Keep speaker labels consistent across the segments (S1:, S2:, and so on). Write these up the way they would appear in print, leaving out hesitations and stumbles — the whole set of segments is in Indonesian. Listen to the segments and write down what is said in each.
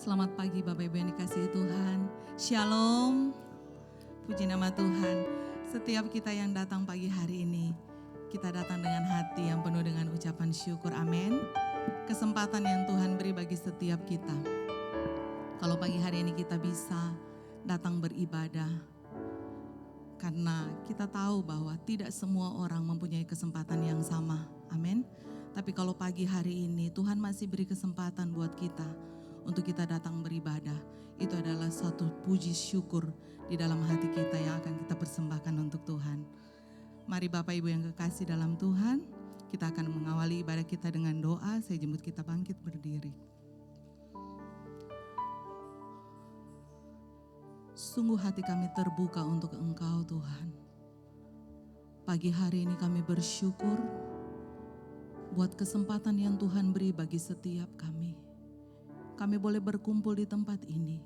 S1: Selamat pagi Bapak Ibu yang dikasihi Tuhan. Shalom. Puji nama Tuhan. Setiap kita yang datang pagi hari ini, kita datang dengan hati yang penuh dengan ucapan syukur. Amin. Kesempatan yang Tuhan beri bagi setiap kita. Kalau pagi hari ini kita bisa datang beribadah, karena kita tahu bahwa tidak semua orang mempunyai kesempatan yang sama. Amin. Tapi kalau pagi hari ini Tuhan masih beri kesempatan buat kita untuk kita datang beribadah, itu adalah satu puji syukur di dalam hati kita yang akan kita persembahkan untuk Tuhan. Mari Bapak Ibu yang kekasih dalam Tuhan, kita akan mengawali ibadah kita dengan doa. Saya jemput kita bangkit berdiri. Sungguh hati kami terbuka untuk Engkau Tuhan. Pagi hari ini kami bersyukur buat kesempatan yang Tuhan beri bagi setiap kami. Kami boleh berkumpul di tempat ini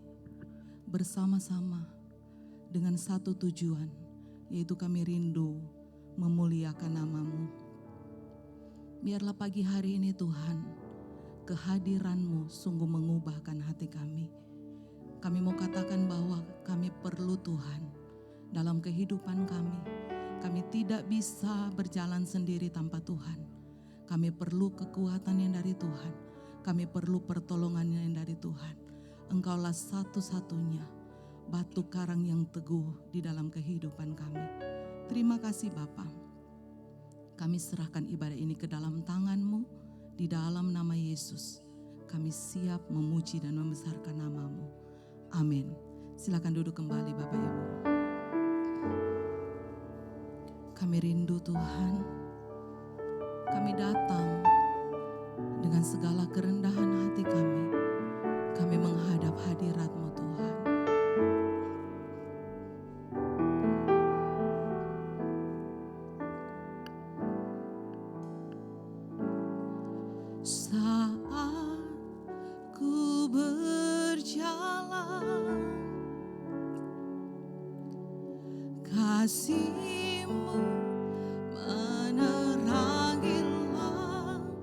S1: bersama-sama dengan satu tujuan, yaitu kami rindu memuliakan nama-Mu. Biarlah pagi hari ini Tuhan, kehadiran-Mu sungguh mengubahkan hati kami. Kami mau katakan bahwa kami perlu Tuhan dalam kehidupan kami. Kami tidak bisa berjalan sendiri tanpa Tuhan. Kami perlu kekuatan yang dari Tuhan. Kami perlu pertolongan yang dari Tuhan. Engkaulah satu-satunya batu karang yang teguh di dalam kehidupan kami. Terima kasih Bapa. Kami serahkan ibadah ini ke dalam tangan-Mu. Di dalam nama Yesus, kami siap memuji dan membesarkan nama-Mu. Amin. Silakan duduk kembali Bapak Ibu. Kami rindu Tuhan. Kami datang dengan segala kerendahan hati kami. Kami menghadap hadirat-Mu Tuhan. Saat ku berjalan, kasih-Mu menerangi langkahku.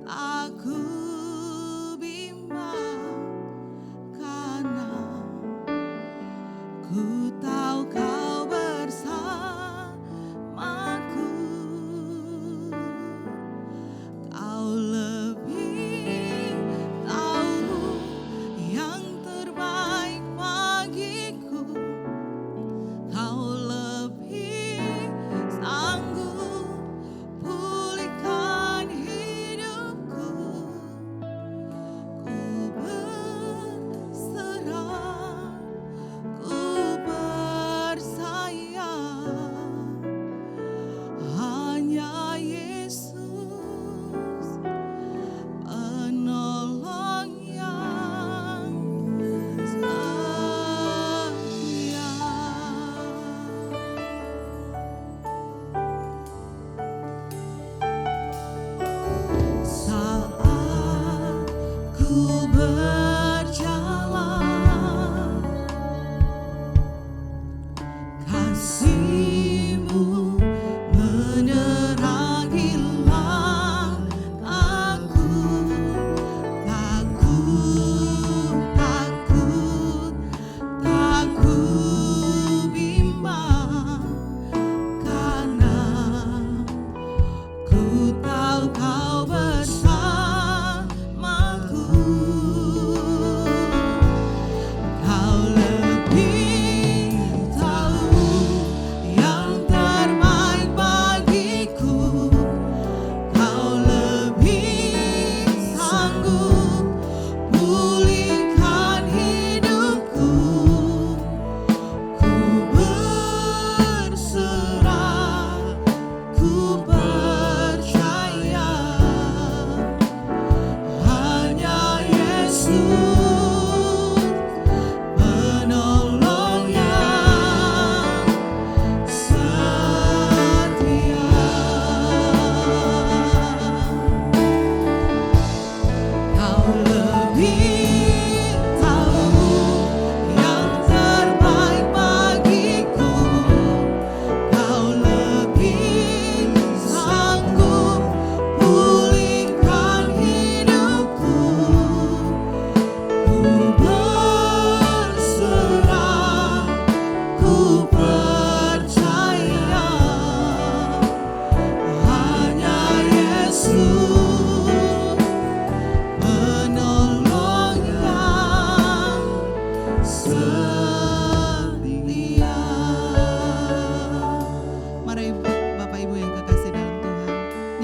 S1: Aku bimbang, karena ku tahu Kau bersamaku. Kau lebih tahu yang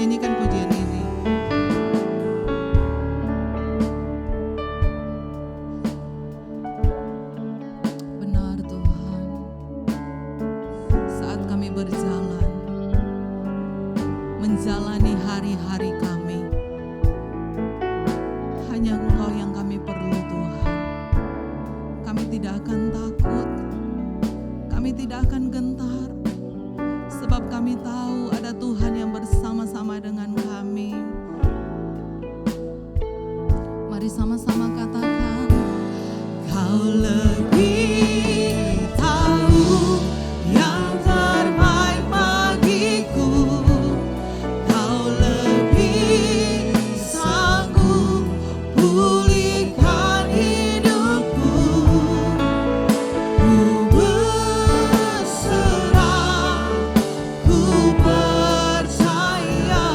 S1: Nyanyikan pujian ini. Benar Tuhan, saat kami berjalan, menjalani hari-hari kami, hanya Engkau yang kami perlu Tuhan. Kami tidak akan takut, kami tidak akan gentar, sebab kami tahu ada Tuhan yang bersama-sama dengan kami. Mari sama-sama katakan, Kau lebih tahu yang terbaik bagiku. Kau lebih sanggup pulihkan hidupku. Ku berserah, ku percaya,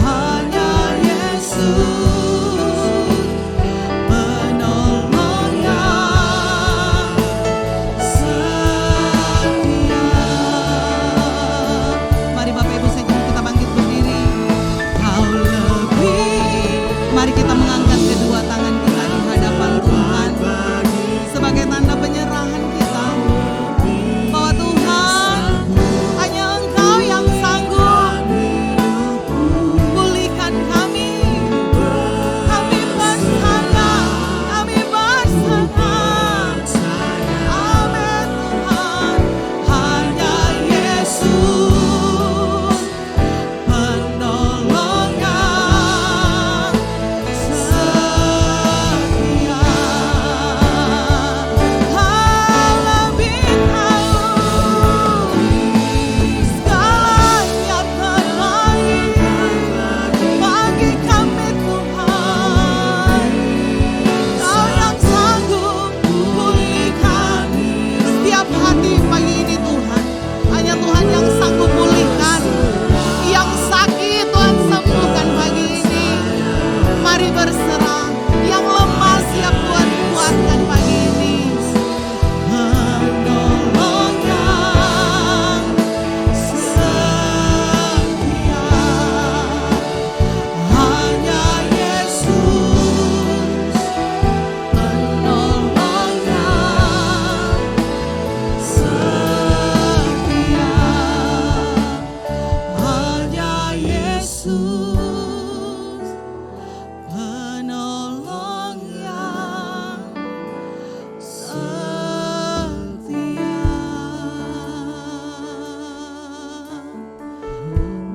S1: hanya Yesus penolong yang setia. Mari Bapak Ibu sekalian kita bangkit berdiri. Kau lebih. Mari kita mengangkat kedua tangan kita di hadapan Tuhan sebagai tanda penyerahan kita bahwa Tuhan, hanya Engkau yang sanggup pulihkan kami. Kami percaya, kami berserah. Amin Tuhan, hanya Yesus penolong yang setia. Kau lebih tahu segalanya terbaik bagi kami Tuhan. Kau yang sanggup pulihkan setiap hati pagi ini Tuhan. Hanya Tuhan yang sanggup pulihkan. Yang sakit Tuhan sembuhkan pagi ini. Mari berserah. Yang lemah siap Tuhan kuatkan pagi ini. Penolong yang setia, hanya Yesus penolong yang setia, hanya Yesus penolong yang setia.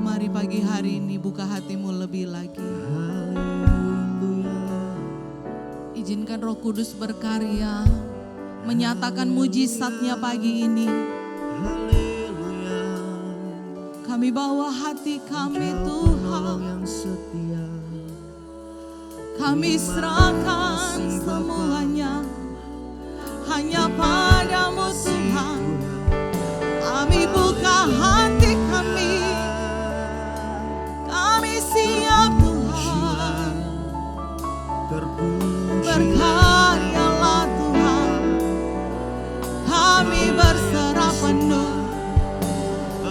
S1: Mari pagi hari ini buka hatimu lebih lagi. Izinkan Roh Kudus berkarya, menyatakan mujizatnya pagi ini. Kami bawa hati kami Tuhan, kami serahkan semuanya hanya padamu Tuhan. Kami buka hati kami siap Tuhan. Berkaryalah Tuhan, kami berserah penuh,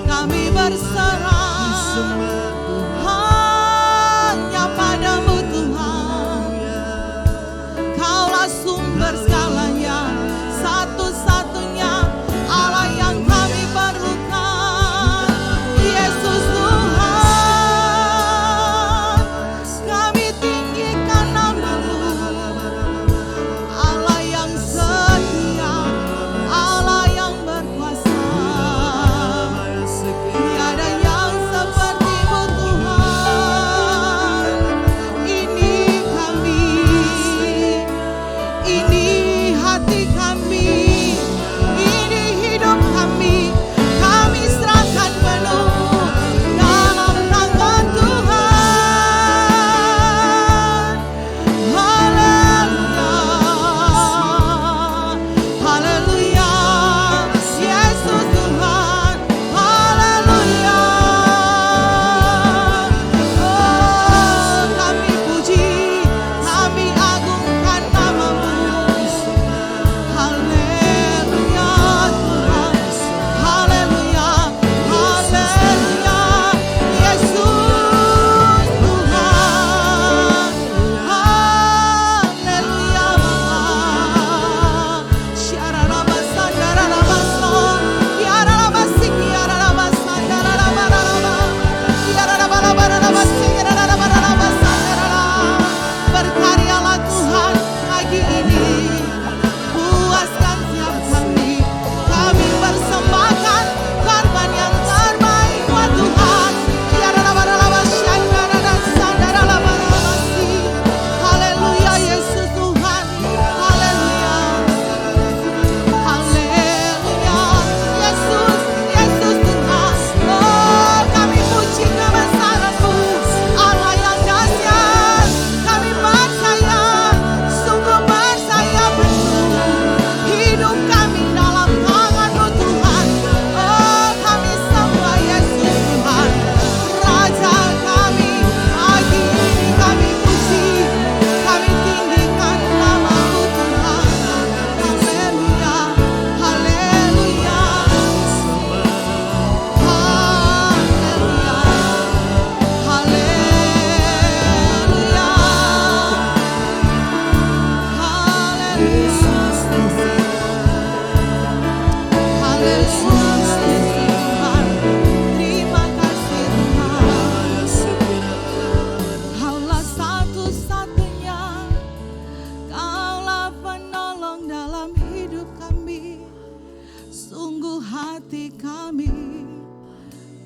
S1: kami berserah hanya padamu Tuhan. Kaulah sumber segalanya, satu-satunya Allah yang kami perlukan. Yesus Tuhan, kami tinggikan nama-Mu. Allah yang setia, Allah yang berkuasa. Tiada yang seperti-Mu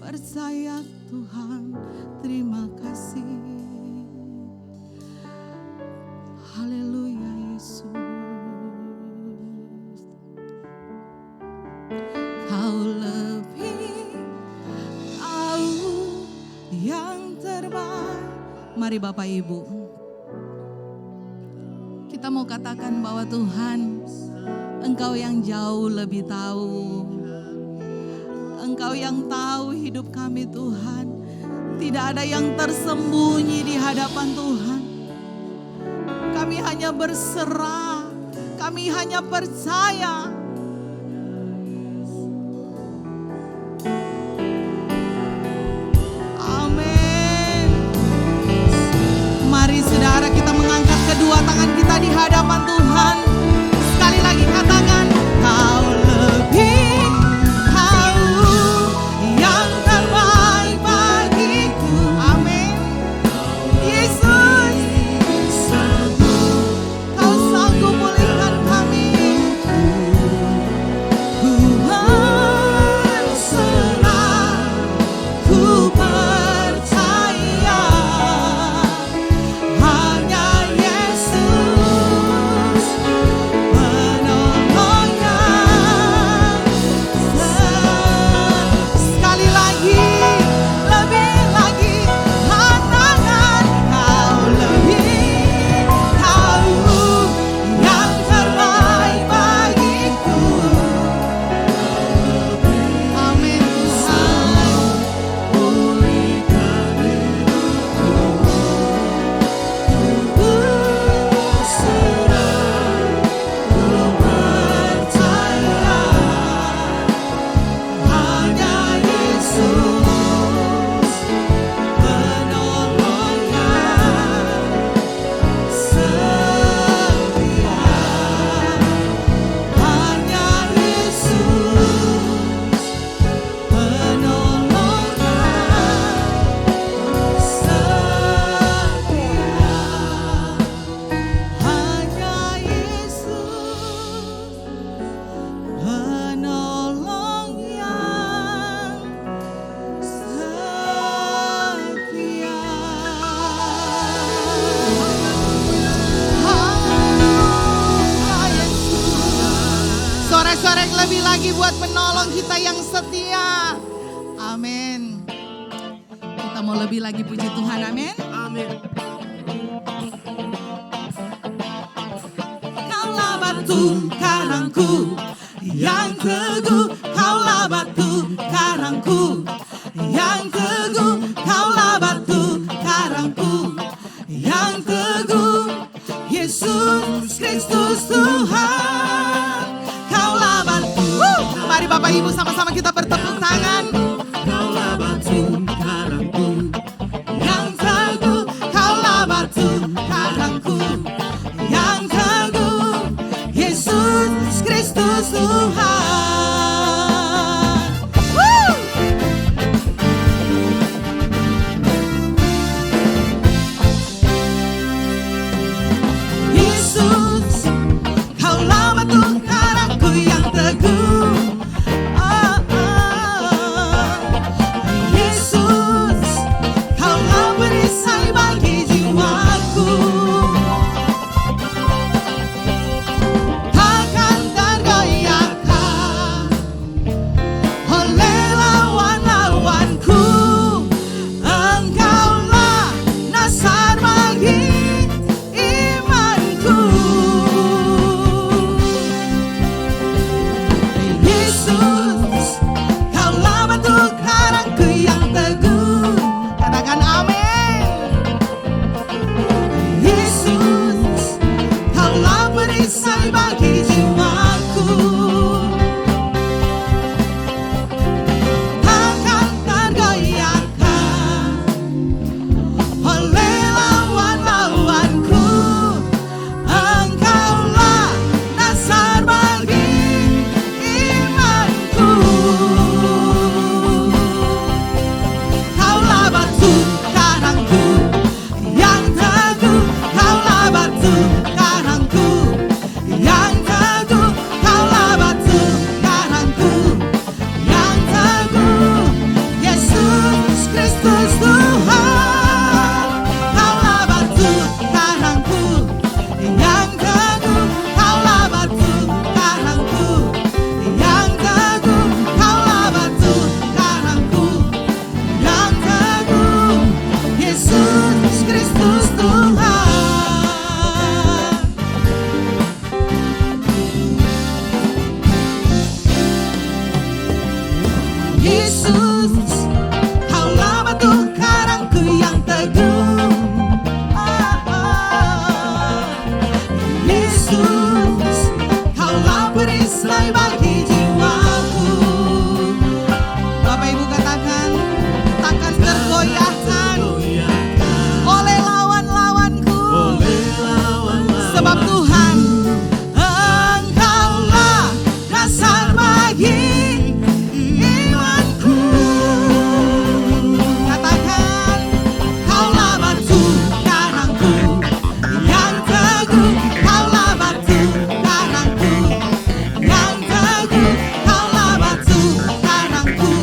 S1: percaya Tuhan, terima kasih. Haleluya Yesus. Kau lebih tahu yang terbaik. Mari Bapak Ibu, kita mau katakan bahwa Tuhan, Engkau yang jauh lebih tahu. Engkau yang tahu hidup kami Tuhan. Tidak ada yang tersembunyi di hadapan Tuhan. Kami hanya berserah, kami hanya percaya. Amin. Mari saudara, kita mengangkat kedua tangan kita di hadapan Tuhan. Sekali lagi katakan, Kau lebih tahu yang terbaik bagiku. Amin. Yesus, Kau sanggup pulihkan kami. Ku berserah, ku percaya. Hanya Yesus penolongnya. Sekali lagi, lebih lagi, katakan Kau lebih tahu yang terbaik bagiku. Amin Tuhan. Hanya Yesus penolongnya setia. Hanya Yesus penolongnya setia. Hanya Yesus penolong yang setia. Haleluya Yesus. Sorak-sorak lebih lagi buat penolong kita yang setia. Amin. Kita mau lebih lagi puji Tuhan, amin.
S2: Amin.
S1: Kaulah batu karangku yang teguh, Kaulah batu karangku yang teguh, Kaulah batu karangku yang teguh. Yesus Kristus Tuhan, Kaulah batu. Mari Bapak Ibu sama-sama kita bertepuk tangan.
S2: Kaulah batu karangku,
S1: Yang teguh, Kaulah batu karangku yang teguh. Yesus Kristus Tuhan. cintaku yang teguh. Yesus, Kaulah perisai bagi jiwaku. Bapak Ibu katakan, takkan tergoyahkan oleh lawan-lawanku. Sebab Tuhan, Engkaulah dasar bagi imanku. Katakan, Kaulah batu karangku yang teguh. Kaulah batu karangku yang teguh. Kaulah batu karangku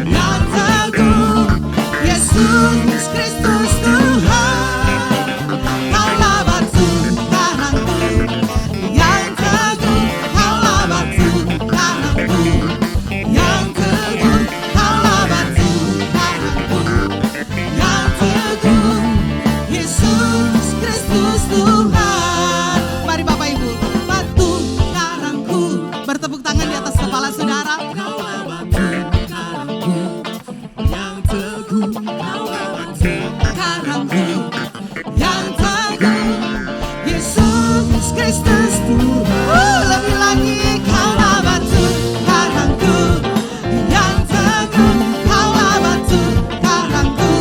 S1: yang teguh. Yesus Kristus Tuhan, Kaulah batu karangku yang teguh. Kaulah batu karangku yang teguh. Kaulah batu karangku yang teguh. Yesus Kristus Tuhan. Mari Bapak Ibu, batu karangku. Bertepuk tangan di atas kepala saudara.
S2: Kaulah batu karangku yang teguh. Kaulah batu
S1: Karangku yang teguh. Yesus Kristus Tuhan. Lebih lagi, Kaulah batu karangku yang teguh. Kaulah batu karangku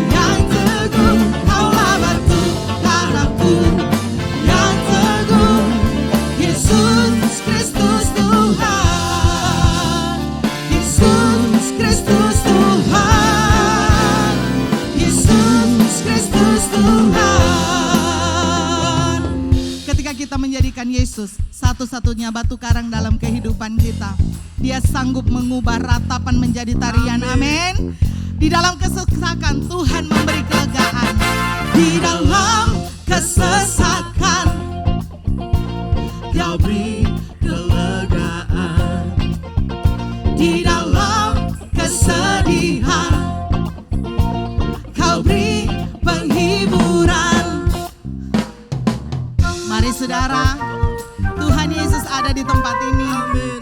S1: yang teguh. Kaulah batu karangku yang teguh. Yesus Kristus Tuhan. Yesus Kristus Tuhan. Yesus Kristus Tuhan. Ketika kita menjadikan Yesus satu-satunya batu karang dalam kehidupan kita, Dia sanggup mengubah ratapan menjadi tarian. Amin. Di dalam kesesakan Tuhan memberi kelegaan. Di dalam kesesakan
S2: Kau beri kelegaan.
S1: di dalam kesedihan Kau beri penghiburan. Mari saudara, Tuhan Yesus ada di tempat ini.
S2: Amin.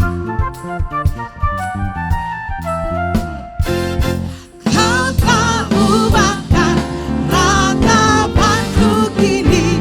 S1: Kau tak ubahkan ratapanku kini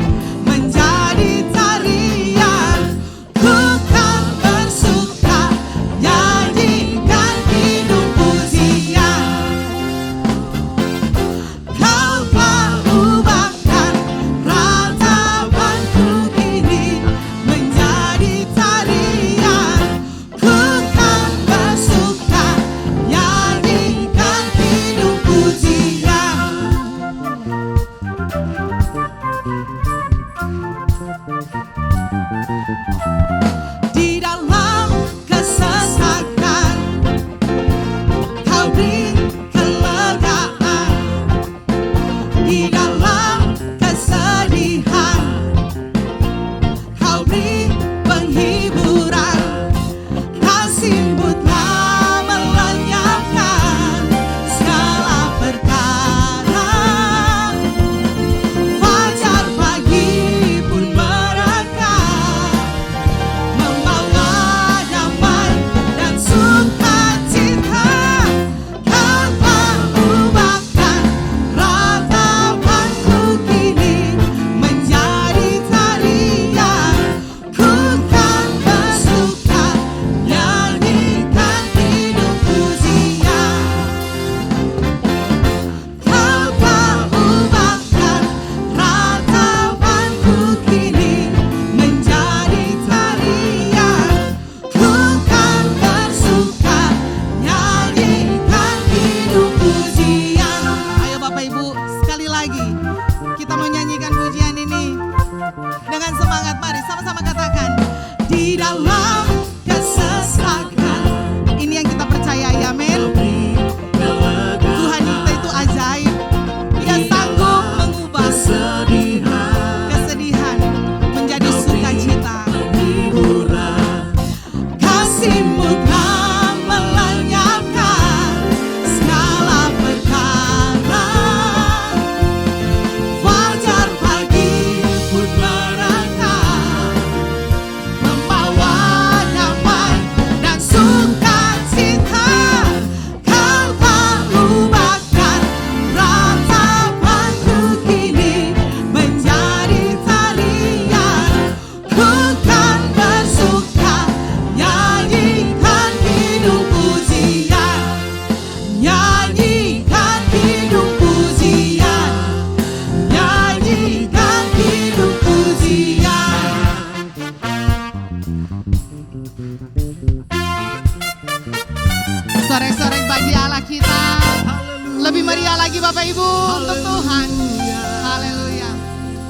S1: Bersorak lagi Bapak Ibu untuk Tuhan.
S2: Haleluya.
S1: Haleluya.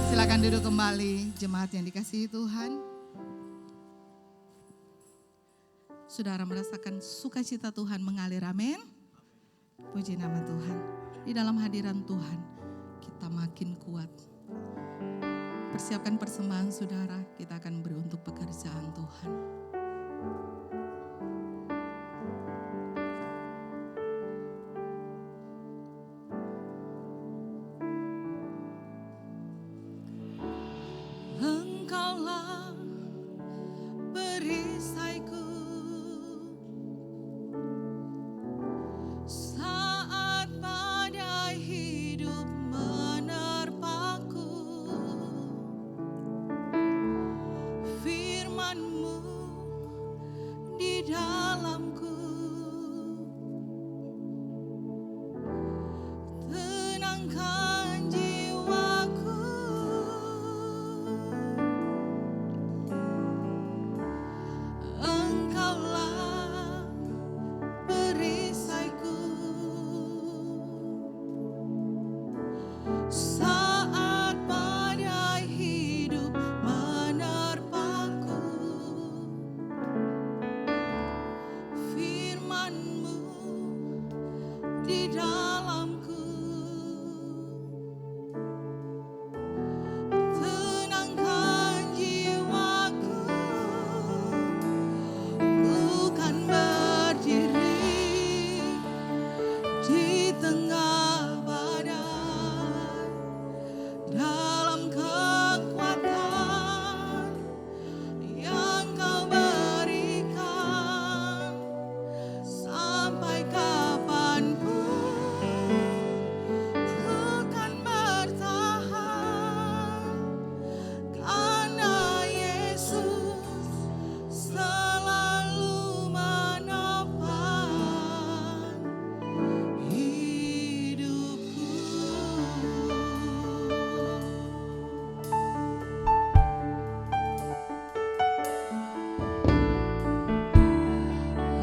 S1: Silakan duduk kembali jemaat yang dikasihi Tuhan. Saudara merasakan sukacita Tuhan mengalir, amin. Puji nama Tuhan. Di dalam hadiran Tuhan kita makin kuat. Persiapkan persembahan saudara, kita akan beri untuk pekerjaan Tuhan. Engkaulah perisaiku saat badai hidup menerpaku. Firman-Mu di dalamku tenangkan jiwaku. Engkaulah perisaiku saat badai hidup menerpaku. Firman-Mu di dalamku tenangkan jiwaku. Ku kan berdiri di tengah badai dalam kekuatan yang Kau berikan. Sampai kapanpun ku kan bertahan, karena Yesus selalu menopang hidupku.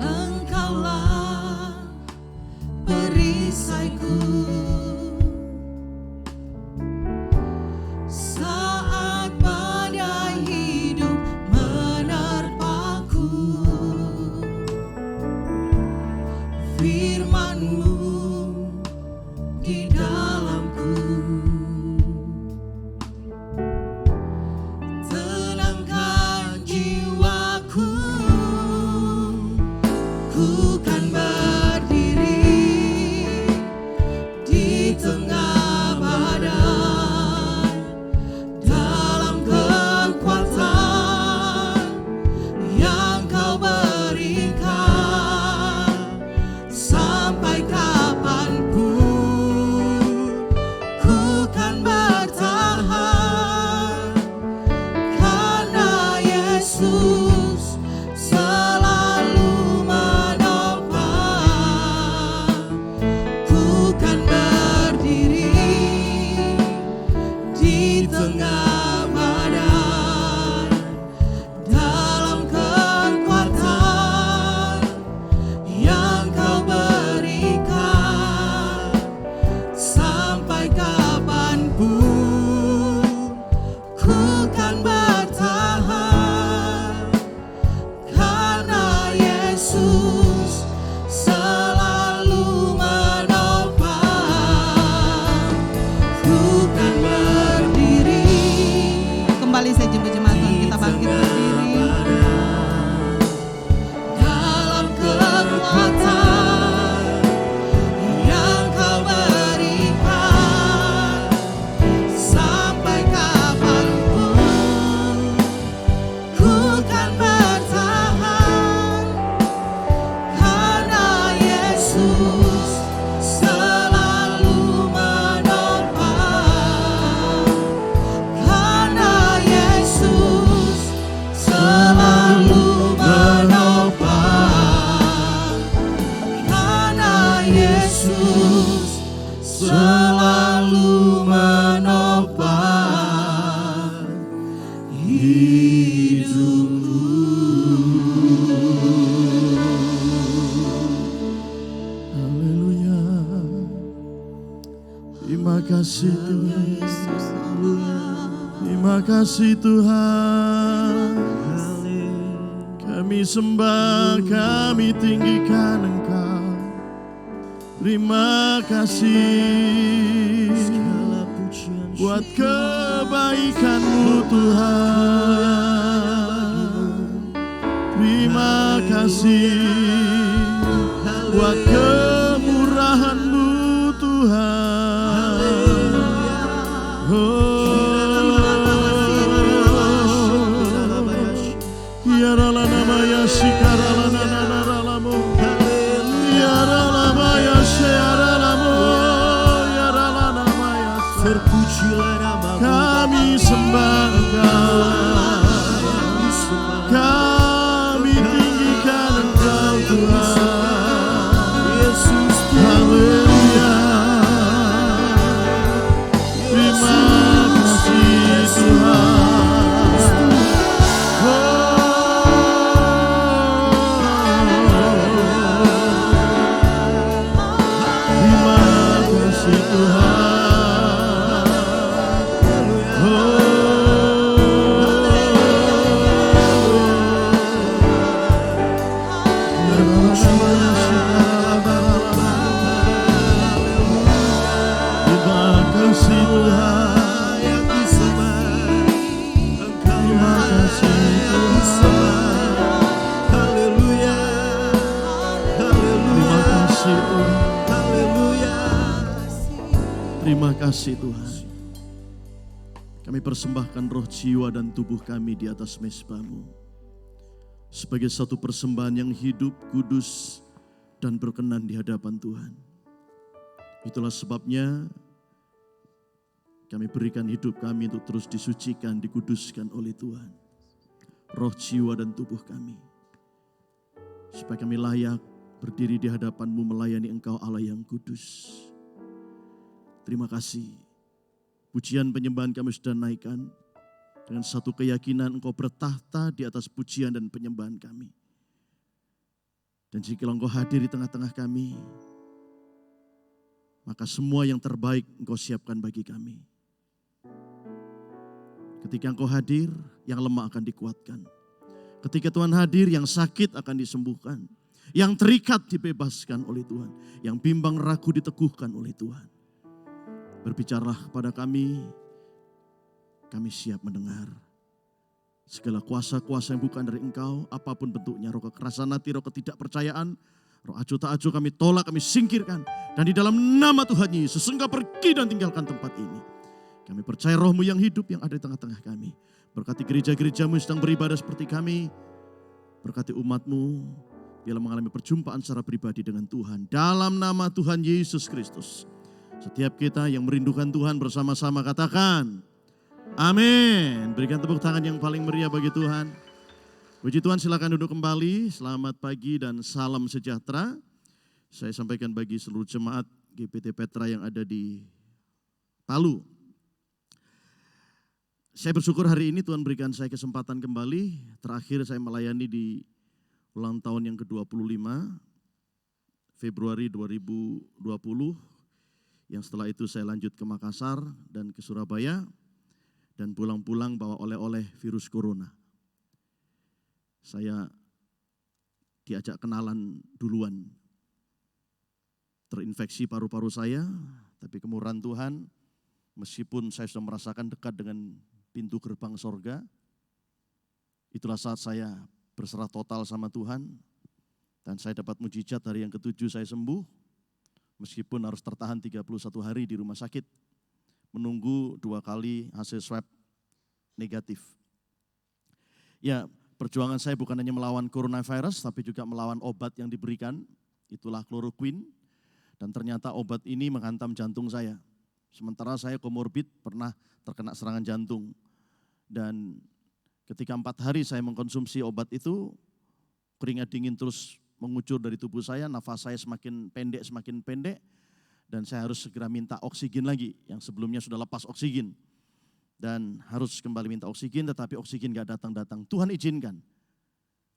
S1: Engkaulah perisaiku saat badai hidup menerpaku. Firman-Mu di dalamku tenangkan jiwaku. Ku kan berdiri di tengah badai dalam kekuatan yang Kau berikan. Sampai kapanpun ku kan bertahan, karena Yesus selalu menopang. Ku kan berdiri di tengah badai dalam kekuatan yang Kau berikan. Sampai kapanpun ku kan bertahan, karena Yesus selalu menopang. Ku kan berdiri. Kembali saya jemput jemaat Tuhan, kita bangkit berdiri dalam kekuatan yang Kau berikan. Sampai kapanpun ku kan bertahan, karena Yesus selalu menopang. Karena Yesus selalu menopang. Karena Yesus selalu menopang hidupku.
S2: Haleluya.
S3: Terima kasih Tuhan. Terima kasih Tuhan. Kami sembah, kami tinggikan Engkau. Terima kasih buat kebaikan-Mu Tuhan. Terima kasih buat kemurahan-Mu Tuhan. Ya rala namaya sikarala nanaralamu. Ya rala maya syaralamu. Ya rala namaya.
S2: Terpujilah namamu.
S3: Kami sembah Engkau. Kami tinggikan Engkau Tuhan.
S2: Yesus
S3: Haleluya. Terima kasih Tuhan. Terima kasih Tuhan. Terima kasih Tuhan.
S2: yang disembah, Engkau
S3: Terima kasih Tuhan.
S2: Haleluya,
S3: Terima
S2: haleluya,
S3: kasih Tuhan.
S2: haleluya.
S3: Terima kasih Tuhan. Kami persembahkan roh, jiwa, dan tubuh kami di atas mezbah-Mu sebagai satu persembahan yang hidup, kudus, dan berkenan di hadapan Tuhan. Itulah sebabnya kami berikan hidup kami untuk terus disucikan, dikuduskan oleh Tuhan. Roh, jiwa, dan tubuh kami. Supaya kami layak berdiri di hadapan-Mu melayani Engkau Allah yang kudus. Terima kasih. Pujian penyembahan kami sudah naikkan. Dengan satu keyakinan Engkau bertahta di atas pujian dan penyembahan kami. Dan jika Engkau hadir di tengah-tengah kami, maka semua yang terbaik Engkau siapkan bagi kami. Ketika Engkau hadir, yang lemah akan dikuatkan. Ketika Tuhan hadir, yang sakit akan disembuhkan. Yang terikat dibebaskan oleh Tuhan. Yang bimbang ragu diteguhkan oleh Tuhan. Berbicaralah kepada kami siap mendengar. Segala kuasa-kuasa yang bukan dari Engkau, apapun bentuknya, roh kekerasan hati, roh ketidakpercayaan, roh acuh tak acuh kami tolak, kami singkirkan. Dan di dalam nama Tuhan Yesus, Engkau pergi dan tinggalkan tempat ini. Kami percaya roh-Mu yang hidup yang ada di tengah-tengah kami. Berkati gereja-gereja-Mu yang sedang beribadah seperti kami. Berkati umat-Mu, biarlah mengalami perjumpaan secara pribadi dengan Tuhan. Dalam nama Tuhan Yesus Kristus. Setiap kita yang merindukan Tuhan bersama-sama katakan, amin. Berikan tepuk tangan yang paling meriah bagi Tuhan. Puji Tuhan, silakan duduk kembali. Selamat pagi dan salam sejahtera. Saya sampaikan bagi seluruh jemaat GPT Petra yang ada di Palu. Saya bersyukur hari ini Tuhan berikan saya kesempatan kembali. Terakhir saya melayani di ulang tahun yang ke-25, Februari 2020. Yang setelah itu saya lanjut ke Makassar dan ke Surabaya. Dan pulang-pulang bawa oleh-oleh virus corona. Saya diajak kenalan duluan. Terinfeksi paru-paru saya, tapi kemurahan Tuhan, meskipun saya sudah merasakan dekat dengan pintu gerbang sorga, itulah saat saya berserah total sama Tuhan, dan saya dapat mujizat hari yang ke-7 saya sembuh, meskipun harus tertahan 31 hari di rumah sakit, menunggu 2 kali hasil swab negatif. Ya, perjuangan saya bukan hanya melawan coronavirus, tapi juga melawan obat yang diberikan, itulah chloroquine, dan ternyata obat ini menghantam jantung saya. Sementara saya komorbid, pernah terkena serangan jantung. Dan ketika 4 hari saya mengkonsumsi obat itu, keringat dingin terus mengucur dari tubuh saya, nafas saya semakin pendek, dan saya harus segera minta oksigen lagi, yang sebelumnya sudah lepas oksigen. Dan harus kembali minta oksigen, tetapi oksigen gak datang-datang. Tuhan izinkan,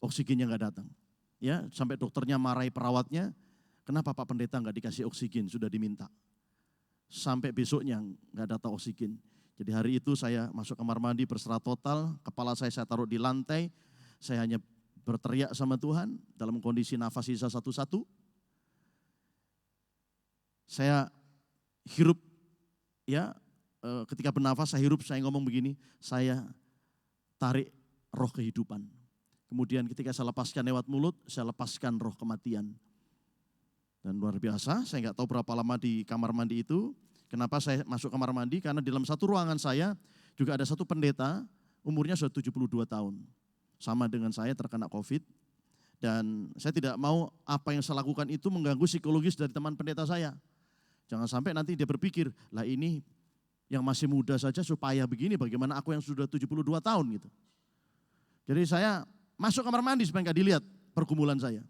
S3: oksigennya gak datang. Ya, sampai dokternya marahi perawatnya, kenapa Pak Pendeta gak dikasih oksigen, sudah diminta. sampai besoknya nggak ada oksigen. Jadi hari itu saya masuk kamar mandi berserah total, kepala saya taruh di lantai, saya hanya berteriak sama Tuhan dalam kondisi nafas sisa satu-satu. Saya hirup, ya, ketika bernafas saya hirup, saya ngomong begini, saya tarik roh kehidupan. Kemudian ketika saya lepaskan lewat mulut, saya lepaskan roh kematian. Dan luar biasa, saya nggak tahu berapa lama di kamar mandi itu. Kenapa saya masuk kamar mandi? Karena di dalam satu ruangan saya juga ada satu pendeta, umurnya sudah 72 tahun. Sama dengan saya terkena COVID. Dan saya tidak mau apa yang saya lakukan itu mengganggu psikologis dari teman pendeta saya. Jangan sampai nanti dia berpikir, lah ini yang masih muda saja supaya begini, bagaimana aku yang sudah 72 tahun gitu. Jadi saya masuk kamar mandi supaya nggak dilihat pergumulan saya.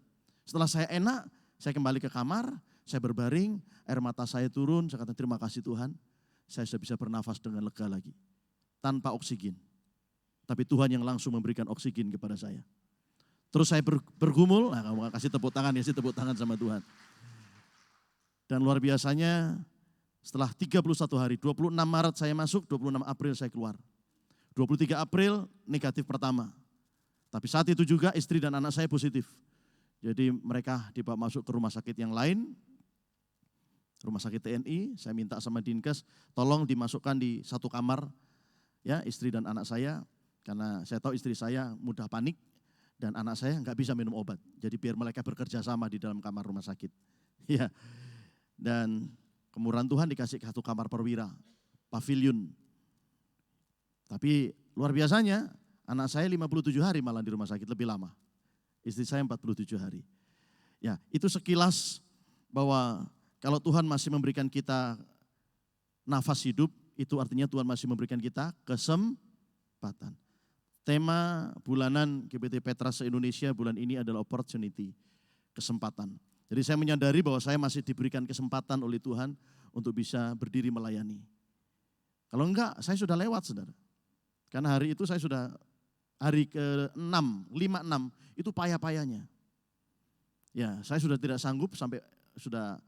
S3: Setelah saya enak, saya kembali ke kamar, saya berbaring, air mata saya turun, saya kata terima kasih Tuhan, saya sudah bisa bernafas dengan lega lagi. Tanpa oksigen. Tapi Tuhan yang langsung memberikan oksigen kepada saya. Terus saya bergumul, nah kamu kasih tepuk tangan, ya sih tepuk tangan sama Tuhan. Dan luar biasanya setelah 31 hari, 26 Maret saya masuk, 26 April saya keluar. 23 April negatif pertama. Tapi saat itu juga istri dan anak saya positif. Jadi mereka dibawa masuk ke rumah sakit yang lain, rumah sakit TNI, saya minta sama Dinkes, tolong dimasukkan di satu kamar, ya istri dan anak saya, karena saya tahu istri saya mudah panik, dan anak saya nggak bisa minum obat. Jadi biar mereka bekerja sama di dalam kamar rumah sakit. Ya. Dan kemurahan Tuhan dikasih satu kamar perwira, pavilion. Tapi luar biasanya, anak saya 57 hari malah di rumah sakit, lebih lama. Istri saya 47 hari. Ya, itu sekilas bahwa kalau Tuhan masih memberikan kita nafas hidup, itu artinya Tuhan masih memberikan kita kesempatan. Tema bulanan GBT Petra se-Indonesia bulan ini adalah opportunity, kesempatan. Jadi saya menyadari bahwa saya masih diberikan kesempatan oleh Tuhan untuk bisa berdiri melayani. Kalau enggak, saya sudah lewat, saudara. Karena hari itu saya sudah, hari ke-6, 5-6, itu payah-payahnya. Ya, saya sudah tidak sanggup sampai sudah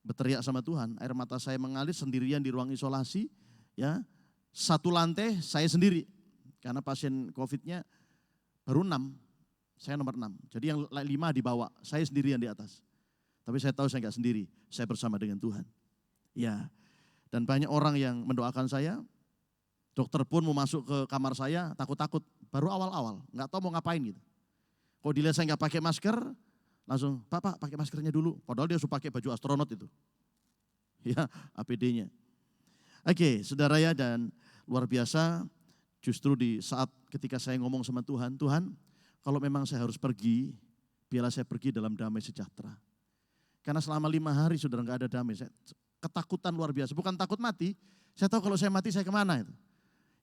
S3: berteriak sama Tuhan. Air mata saya mengalir sendirian di ruang isolasi, ya. Satu lantai saya sendiri. Karena pasien COVID-nya baru 6, saya nomor 6. Jadi yang 5 dibawa, saya sendirian di atas. Tapi saya tahu saya enggak sendiri, saya bersama dengan Tuhan. Ya, dan banyak orang yang mendoakan saya. Dokter pun mau masuk ke kamar saya, takut-takut. Baru awal-awal, enggak tahu mau ngapain gitu. Kalau dilihat saya enggak pakai masker, langsung, Pak, pakai maskernya dulu. Padahal dia sudah pakai baju astronot itu. Ya, APD-nya. Oke, saudara ya, dan luar biasa, justru di saat ketika saya ngomong sama Tuhan, Tuhan, kalau memang saya harus pergi, biarlah saya pergi dalam damai sejahtera. Karena selama 5 hari sudah enggak ada damai, saya ketakutan luar biasa. Bukan takut mati, saya tahu kalau saya mati saya kemana itu.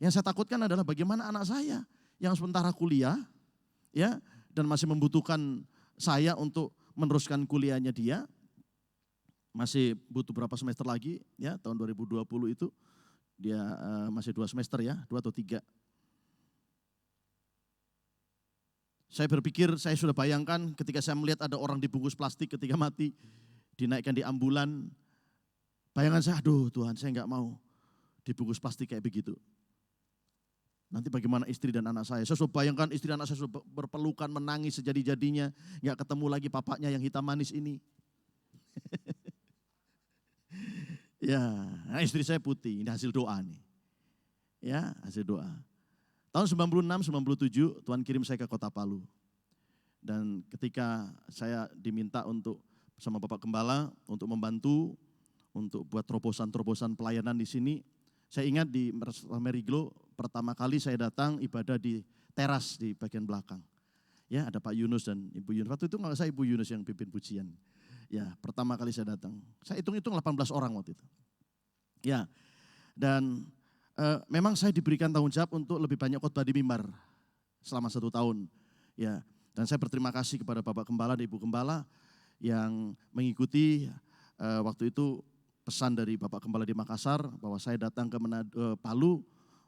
S3: Yang saya takutkan adalah bagaimana anak saya yang sementara kuliah, ya, dan masih membutuhkan saya untuk meneruskan kuliahnya dia, masih butuh berapa semester lagi, ya, tahun 2020 itu dia masih 2 semester ya, 2 atau 3. Saya berpikir, saya sudah bayangkan ketika saya melihat ada orang dibungkus plastik ketika mati, dinaikkan di ambulan, bayangan saya, aduh Tuhan, saya enggak mau dibungkus plastik kayak begitu. Nanti bagaimana istri dan anak saya? Saya sudah bayangkan istri dan anak saya sudah berpelukan, menangis sejadi-jadinya, enggak ketemu lagi papanya yang hitam manis ini. Ya, nah istri saya putih, ini hasil doa nih. Ya, hasil doa. Tahun 96, 97 Tuhan kirim saya ke Kota Palu. Dan ketika saya diminta untuk sama Bapak Gembala untuk membantu, untuk buat terobosan-terobosan pelayanan di sini, saya ingat di Meriglo pertama kali saya datang ibadah di teras di bagian belakang. Ya, ada Pak Yunus dan Ibu Yunus. Waktu itu nggak saya Ibu Yunus yang pimpin pujian. Ya, pertama kali saya datang. Saya hitung-hitung 18 orang waktu itu. Ya, dan memang saya diberikan tanggung jawab untuk lebih banyak khotbah di mimbar selama 1 tahun. Ya, dan saya berterima kasih kepada Bapak Gembala dan Ibu Gembala yang mengikuti waktu itu pesan dari Bapak Gembala di Makassar bahwa saya datang ke Palu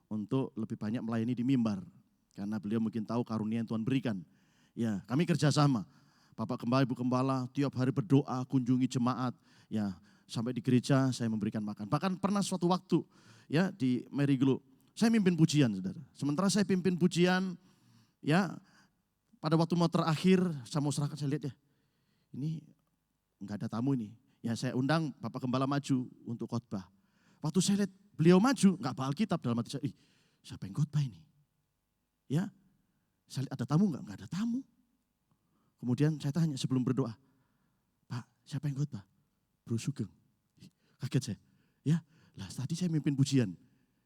S3: untuk lebih banyak melayani di mimbar. Karena beliau mungkin tahu karunia yang Tuhan berikan. Ya, kami kerjasama. Bapak Gembala, Ibu Gembala tiap hari berdoa, kunjungi jemaat. Ya, sampai di gereja saya memberikan makan. Bahkan pernah suatu waktu ya di Mary Glow, saya mimpin pujian, saudara. Sementara saya pimpin pujian, ya pada waktu mau terakhir saya mau serahkan, saya lihat ya, ini enggak ada tamu ini. Ya saya undang Bapak Gembala maju untuk khotbah. Waktu saya lihat beliau maju, enggak bawa Alkitab, dalam hati saya, siapa yang khotbah ini? Ya, saya lihat ada tamu enggak? Enggak ada tamu. Kemudian saya tanya sebelum berdoa, Pak, siapa yang khotbah? Bro Sugeng. Kaget saya. Ya, lah tadi saya mimpin pujian.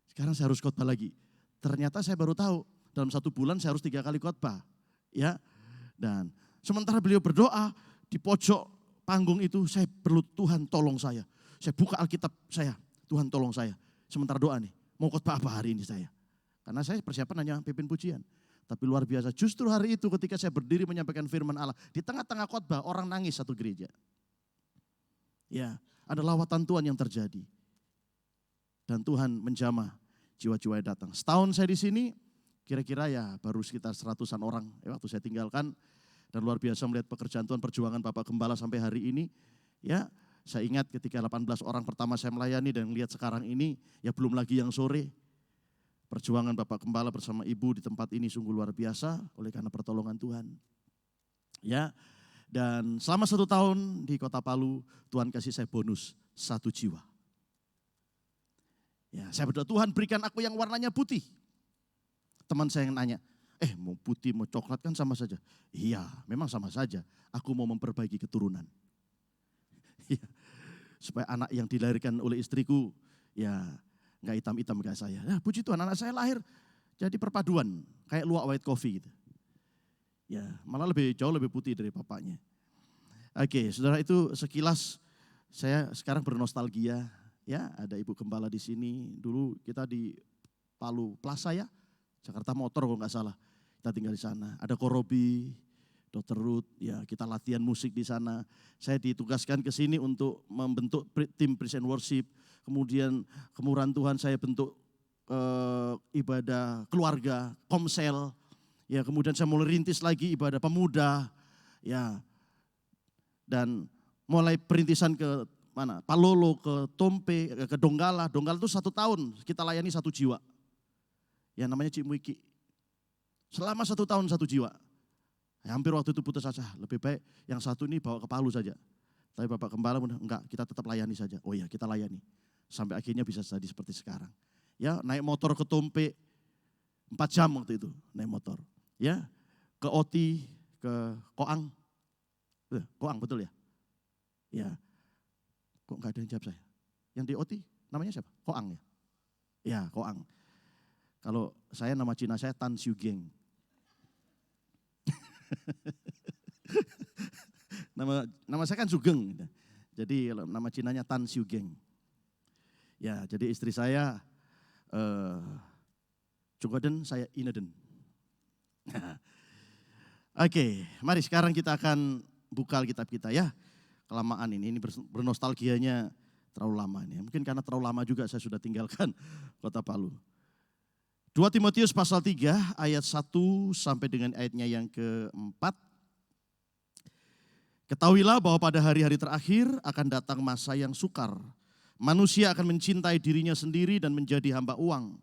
S3: Sekarang saya harus khotbah lagi. Ternyata saya baru tahu dalam 1 bulan saya harus 3 kali khotbah. Ya. Dan sementara beliau berdoa di pojok panggung itu, saya perlu Tuhan tolong saya. Saya buka Alkitab saya, Tuhan tolong saya. Sementara doa nih, mau khotbah apa hari ini saya? Karena saya persiapan hanya pimpin pujian. Tapi luar biasa, justru hari itu ketika saya berdiri menyampaikan firman Allah, di tengah-tengah khotbah orang nangis satu gereja. Ya, ada lawatan Tuhan yang terjadi. Dan Tuhan menjamah jiwa-jiwa yang datang. Setahun saya di sini, kira-kira ya baru sekitar 100-an orang waktu saya tinggalkan. Dan luar biasa melihat pekerjaan Tuhan, perjuangan Bapak Gembala sampai hari ini. Ya, saya ingat ketika 18 orang pertama saya melayani dan lihat sekarang ini, ya belum lagi yang sore. Perjuangan Bapak Gembala bersama Ibu di tempat ini sungguh luar biasa oleh karena pertolongan Tuhan. Ya, dan selama 1 tahun di Kota Palu, Tuhan kasih saya bonus 1 jiwa. Ya, saya berdoa, Tuhan berikan aku yang warnanya putih. Teman saya yang nanya, mau putih mau coklat kan sama saja. Iya, memang sama saja. Aku mau memperbaiki keturunan. Ya, supaya anak yang dilahirkan oleh istriku, ya nggak hitam-hitam kayak saya. Nah, puji Tuhan, anak saya lahir jadi perpaduan, kayak luwak white coffee gitu. Ya, malah jauh lebih putih dari bapaknya. Oke, saudara, itu sekilas saya sekarang bernostalgia. Ya, ada Ibu Gembala di sini. Dulu kita di Palu Plaza ya, Jakarta Motor kalau nggak salah. Kita tinggal di sana. Ada Korobi, Dr. Ruth, ya kita latihan musik di sana. Saya ditugaskan ke sini untuk membentuk tim praise and worship. Kemudian kemurahan Tuhan saya bentuk ibadah keluarga, komsel. Ya, kemudian saya mulai rintis lagi ibadah pemuda. Ya. Dan mulai perintisan ke mana? Palolo, ke Tompe, ke Donggala. Donggala itu 1 tahun kita layani 1 jiwa. Yang namanya Cik Muiki. Selama 1 tahun 1 jiwa. Ya, hampir waktu itu putus asa, lebih baik yang satu ini bawa ke Palu saja. Tapi Bapak Gembala enggak, kita tetap layani saja. Oh iya, kita layani. Sampai akhirnya bisa jadi seperti sekarang. Ya, naik motor ke Tompe 4 jam waktu itu naik motor. Ya, ke Oti, ke Koang. Koang betul ya? Ya. Kok enggak ada yang jawab saya? Yang di Oti namanya siapa? Koang ya? Ya, Koang. Kalau saya nama Cina saya Tan Siu Geng. nama saya kan Sugeng. Jadi nama Cinanya Tan Siu Geng. Ya, jadi istri saya Jogoden, saya Ineden. Oke, mari sekarang kita akan buka Alkitab kita ya. Kelamaan ini bernostalgianya terlalu lama ini. Mungkin karena terlalu lama juga saya sudah tinggalkan Kota Palu. 2 Timotius pasal 3 ayat 1 sampai dengan ayatnya yang ke-4. Ketahuilah bahwa pada hari-hari terakhir akan datang masa yang sukar. Manusia akan mencintai dirinya sendiri dan menjadi hamba uang.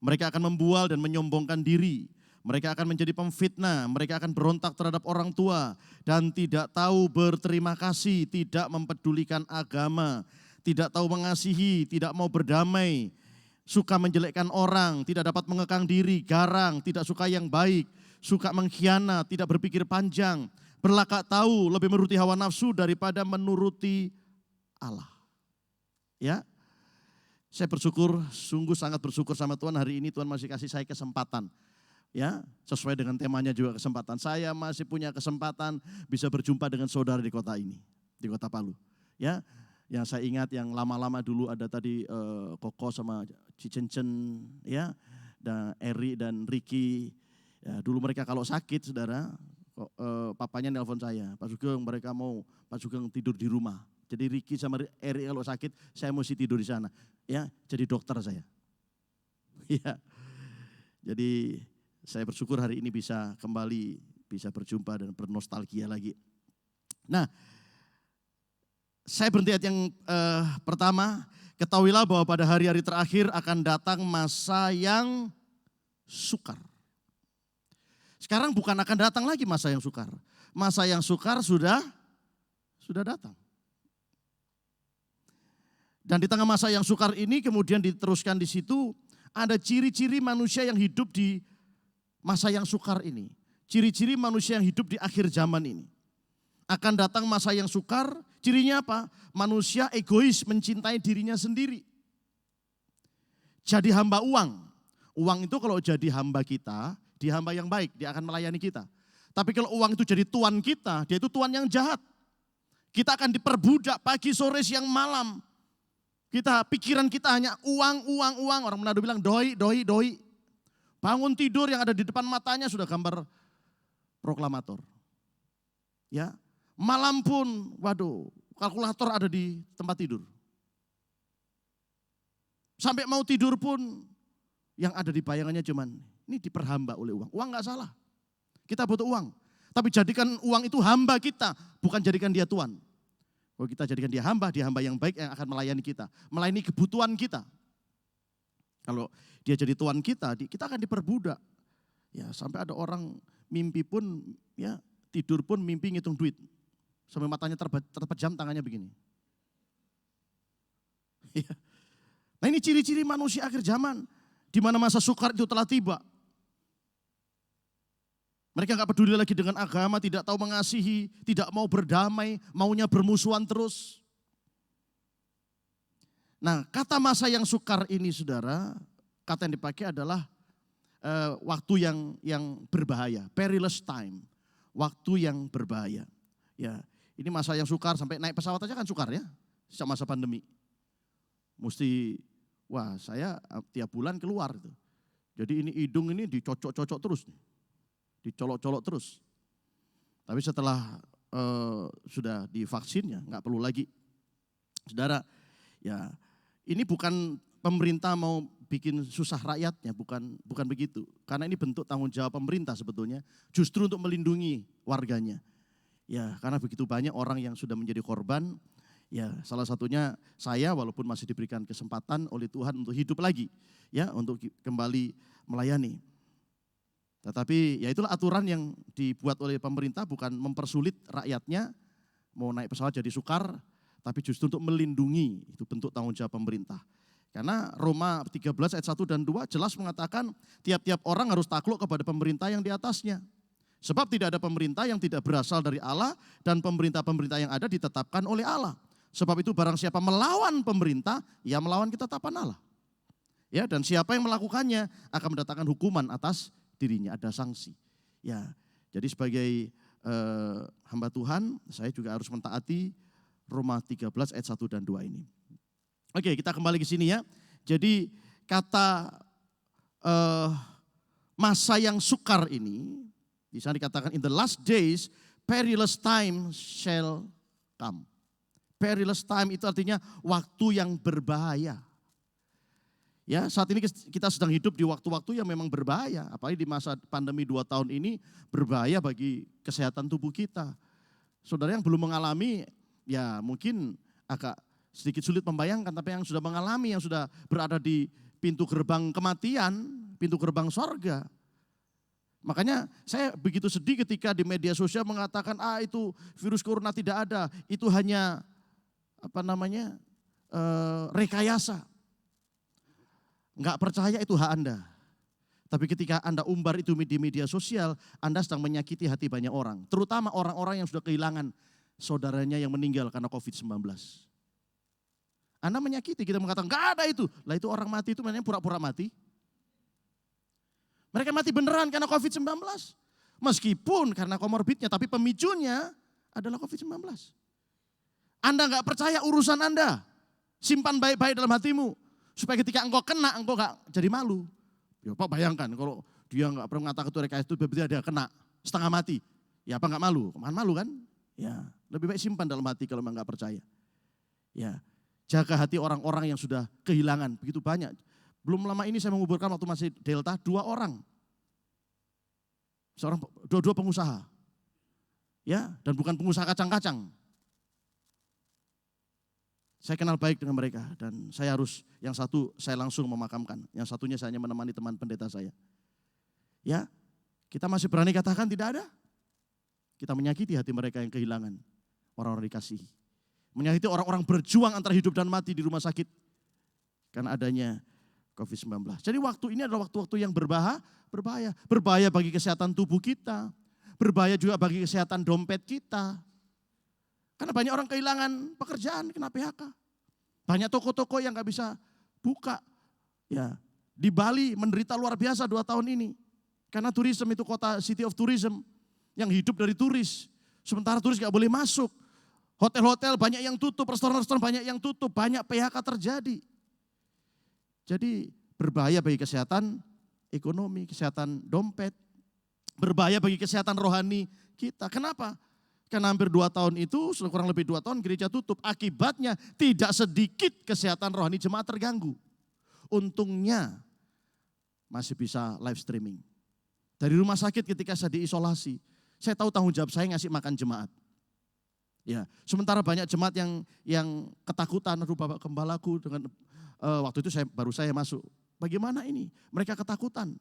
S3: Mereka akan membual dan menyombongkan diri. Mereka akan menjadi pemfitnah, mereka akan berontak terhadap orang tua dan tidak tahu berterima kasih, tidak mempedulikan agama, tidak tahu mengasihi, tidak mau berdamai, suka menjelekkan orang, tidak dapat mengekang diri, garang, tidak suka yang baik, suka mengkhianat, tidak berpikir panjang, berlakak tahu, lebih menuruti hawa nafsu daripada menuruti Allah. Ya, saya bersyukur, sungguh sangat bersyukur sama Tuhan hari ini Tuhan masih kasih saya kesempatan. Ya, sesuai dengan temanya juga kesempatan. Saya masih punya kesempatan bisa berjumpa dengan saudara di kota ini, di Kota Palu. Ya, yang saya ingat yang lama-lama dulu ada tadi Koko sama Cicencen, ya, dan Eri dan Ricky. Ya, dulu mereka kalau sakit, saudara, papanya nelpon saya, Pak Sugeng mereka mau Pak Sugeng tidur di rumah. Jadi Ricky sama Eri kalau sakit, saya mesti tidur di sana. Ya, jadi dokter saya. Ya, jadi saya bersyukur hari ini bisa kembali, bisa berjumpa dan bernostalgia lagi. Nah, Saya berhenti ayat yang pertama. Ketahuilah bahwa pada hari-hari terakhir akan datang masa yang sukar. Sekarang bukan akan datang lagi masa yang sukar. Masa yang sukar sudah datang. Dan di tengah masa yang sukar ini kemudian diteruskan di situ ada ciri-ciri manusia yang hidup di masa yang sukar ini. Ciri-ciri manusia yang hidup di akhir zaman ini. Akan datang masa yang sukar, cirinya apa? Manusia egois, mencintai dirinya sendiri. Jadi hamba uang. Uang itu kalau jadi hamba kita, dia hamba yang baik, dia akan melayani kita. Tapi kalau uang itu jadi tuan kita, dia itu tuan yang jahat. Kita akan diperbudak pagi, sore, siang, malam. Pikiran kita hanya uang, uang, uang. Orang Manado bilang doi, doi, doi. Bangun tidur yang ada di depan matanya sudah gambar proklamator. Ya, malam pun, waduh, kalkulator ada di tempat tidur. Sampai mau tidur pun, yang ada di bayangannya cuman, ini diperhamba oleh uang. Uang gak salah, kita butuh uang. Tapi jadikan uang itu hamba kita, bukan jadikan dia tuan. Kalau kita jadikan dia hamba yang baik yang akan melayani kita. Melayani kebutuhan kita. Kalau dia jadi tuan kita akan diperbudak. Ya, sampai ada orang mimpi pun, ya tidur pun mimpi ngitung duit. Sampai matanya terpejam, tangannya begini. Ya. Nah ini ciri-ciri manusia akhir zaman. Di mana masa sukar itu telah tiba. Mereka gak peduli lagi dengan agama, tidak tahu mengasihi, tidak mau berdamai, maunya bermusuhan terus. Nah kata masa yang sukar ini saudara, kata yang dipakai adalah waktu yang berbahaya, perilous time. Waktu yang berbahaya. Ya, ini masa yang sukar, sampai naik pesawat aja kan sukar ya, sejak masa pandemi. Mesti, wah saya tiap bulan keluar itu. Jadi ini hidung ini dicocok-cocok terus, dicolok-colok terus. Tapi setelah sudah divaksinnya, nggak perlu lagi. Saudara, ya ini bukan pemerintah mau bikin susah rakyatnya, bukan begitu. Karena ini bentuk tanggung jawab pemerintah sebetulnya, justru untuk melindungi warganya. Ya, karena begitu banyak orang yang sudah menjadi korban, ya salah satunya saya walaupun masih diberikan kesempatan oleh Tuhan untuk hidup lagi, ya untuk kembali melayani. Tetapi ya itulah aturan yang dibuat oleh pemerintah, bukan mempersulit rakyatnya, mau naik pesawat jadi sukar, tapi justru untuk melindungi, itu bentuk tanggung jawab pemerintah. Karena Roma 13 ayat 1 dan 2 jelas mengatakan tiap-tiap orang harus takluk kepada pemerintah yang di atasnya. Sebab tidak ada pemerintah yang tidak berasal dari Allah dan pemerintah-pemerintah yang ada ditetapkan oleh Allah. Sebab itu barang siapa melawan pemerintah, ia melawan ketetapan Allah. Ya, dan siapa yang melakukannya akan mendatangkan hukuman atas dirinya, ada sanksi. Ya, jadi sebagai hamba Tuhan, saya juga harus mentaati Roma 13 ayat 1 dan 2 ini. Oke, kita kembali ke sini ya. Jadi kata masa yang sukar ini, di sana dikatakan in the last days perilous time shall come. Perilous time itu artinya waktu yang berbahaya. Ya, saat ini kita sedang hidup di waktu-waktu yang memang berbahaya. Apalagi di masa pandemi 2 tahun ini berbahaya bagi kesehatan tubuh kita. Saudara yang belum mengalami, ya mungkin agak sedikit sulit membayangkan, tapi yang sudah mengalami, yang sudah berada di pintu gerbang kematian, pintu gerbang sorga. Makanya saya begitu sedih ketika di media sosial mengatakan, itu virus corona tidak ada, itu hanya rekayasa. Enggak percaya itu hak Anda. Tapi ketika Anda umbar itu di media sosial, Anda sedang menyakiti hati banyak orang. Terutama orang-orang yang sudah kehilangan saudaranya yang meninggal karena COVID-19. Anda menyakiti, kita mengatakan, enggak ada itu. Lah itu orang mati itu namanya pura-pura mati. Mereka mati beneran karena COVID-19. Meskipun karena komorbidnya, tapi pemicunya adalah COVID-19. Anda enggak percaya urusan Anda. Simpan baik-baik dalam hatimu. Supaya ketika engkau kena, engkau enggak jadi malu. Ya Pak bayangkan kalau dia enggak pernah mengatakan itu rekayasa itu berarti dia kena setengah mati. Ya apa enggak malu? Kemana malu kan? Ya lebih baik simpan dalam hati kalau memang enggak percaya. Ya. Jaga hati orang-orang yang sudah kehilangan, begitu banyak. Belum lama ini saya menguburkan waktu masih Delta, 2 orang. Dua pengusaha. Ya, dan bukan pengusaha kacang-kacang. Saya kenal baik dengan mereka dan saya harus, yang satu saya langsung memakamkan, yang satunya saya hanya menemani teman pendeta saya. Ya, kita masih berani katakan tidak ada. Kita menyakiti hati mereka yang kehilangan orang-orang dikasihi. Menyakiti orang-orang berjuang antara hidup dan mati di rumah sakit karena adanya COVID-19. Jadi waktu ini adalah waktu-waktu yang berbahaya. Berbahaya bagi kesehatan tubuh kita, berbahaya juga bagi kesehatan dompet kita. Karena banyak orang kehilangan pekerjaan kena PHK. Banyak toko-toko yang gak bisa buka. Ya, di Bali menderita luar biasa 2 tahun ini. Karena tourism itu kota city of tourism yang hidup dari turis. Sementara turis gak boleh masuk. Hotel-hotel banyak yang tutup, restoran-restoran banyak yang tutup, banyak PHK terjadi. Jadi berbahaya bagi kesehatan ekonomi, kesehatan dompet. Berbahaya bagi kesehatan rohani kita. Kenapa? Karena hampir 2 tahun itu, kurang lebih 2 tahun gereja tutup. Akibatnya tidak sedikit kesehatan rohani jemaat terganggu. Untungnya masih bisa live streaming. Dari rumah sakit ketika saya diisolasi, saya tahu tanggung jawab saya ngasih makan jemaat. Ya, sementara banyak jemaat yang ketakutan, aduh Bapak Gembalaku dengan waktu itu baru saya masuk. Bagaimana ini? Mereka ketakutan.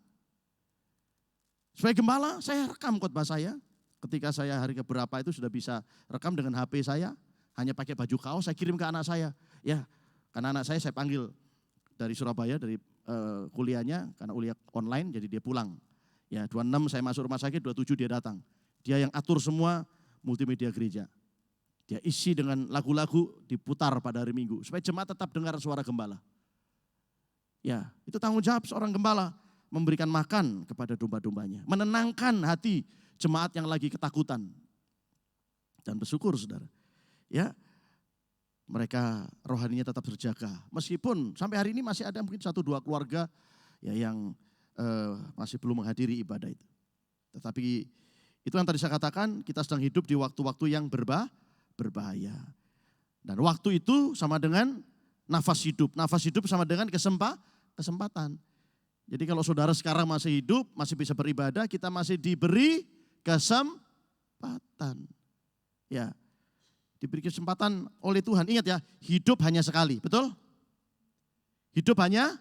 S3: Sebagai gembala, saya rekam khotbah saya. Ketika saya hari keberapa itu sudah bisa rekam dengan HP saya, hanya pakai baju kaos, saya kirim ke anak saya. Ya, karena anak saya panggil dari Surabaya, dari kuliahnya, karena kuliah online, jadi dia pulang. Ya, 26 saya masuk rumah sakit, 27 dia datang. Dia yang atur semua multimedia gereja. Dia isi dengan lagu-lagu diputar pada hari Minggu, supaya jemaat tetap dengar suara gembala. Ya, itu tanggung jawab seorang gembala, memberikan makan kepada domba-dombanya, menenangkan hati jemaat yang lagi ketakutan. Dan bersyukur saudara. Ya, mereka rohaninya tetap terjaga. Meskipun sampai hari ini masih ada mungkin 1-2 keluarga ya yang masih belum menghadiri ibadah itu. Tetapi itu yang tadi saya katakan, kita sedang hidup di waktu-waktu yang berbahaya. Dan waktu itu sama dengan nafas hidup. Nafas hidup sama dengan kesempatan. Jadi kalau saudara sekarang masih hidup, masih bisa beribadah, kita masih diberi kesempatan. Ya, diberi kesempatan oleh Tuhan. Ingat ya, hidup hanya sekali, betul? Hidup hanya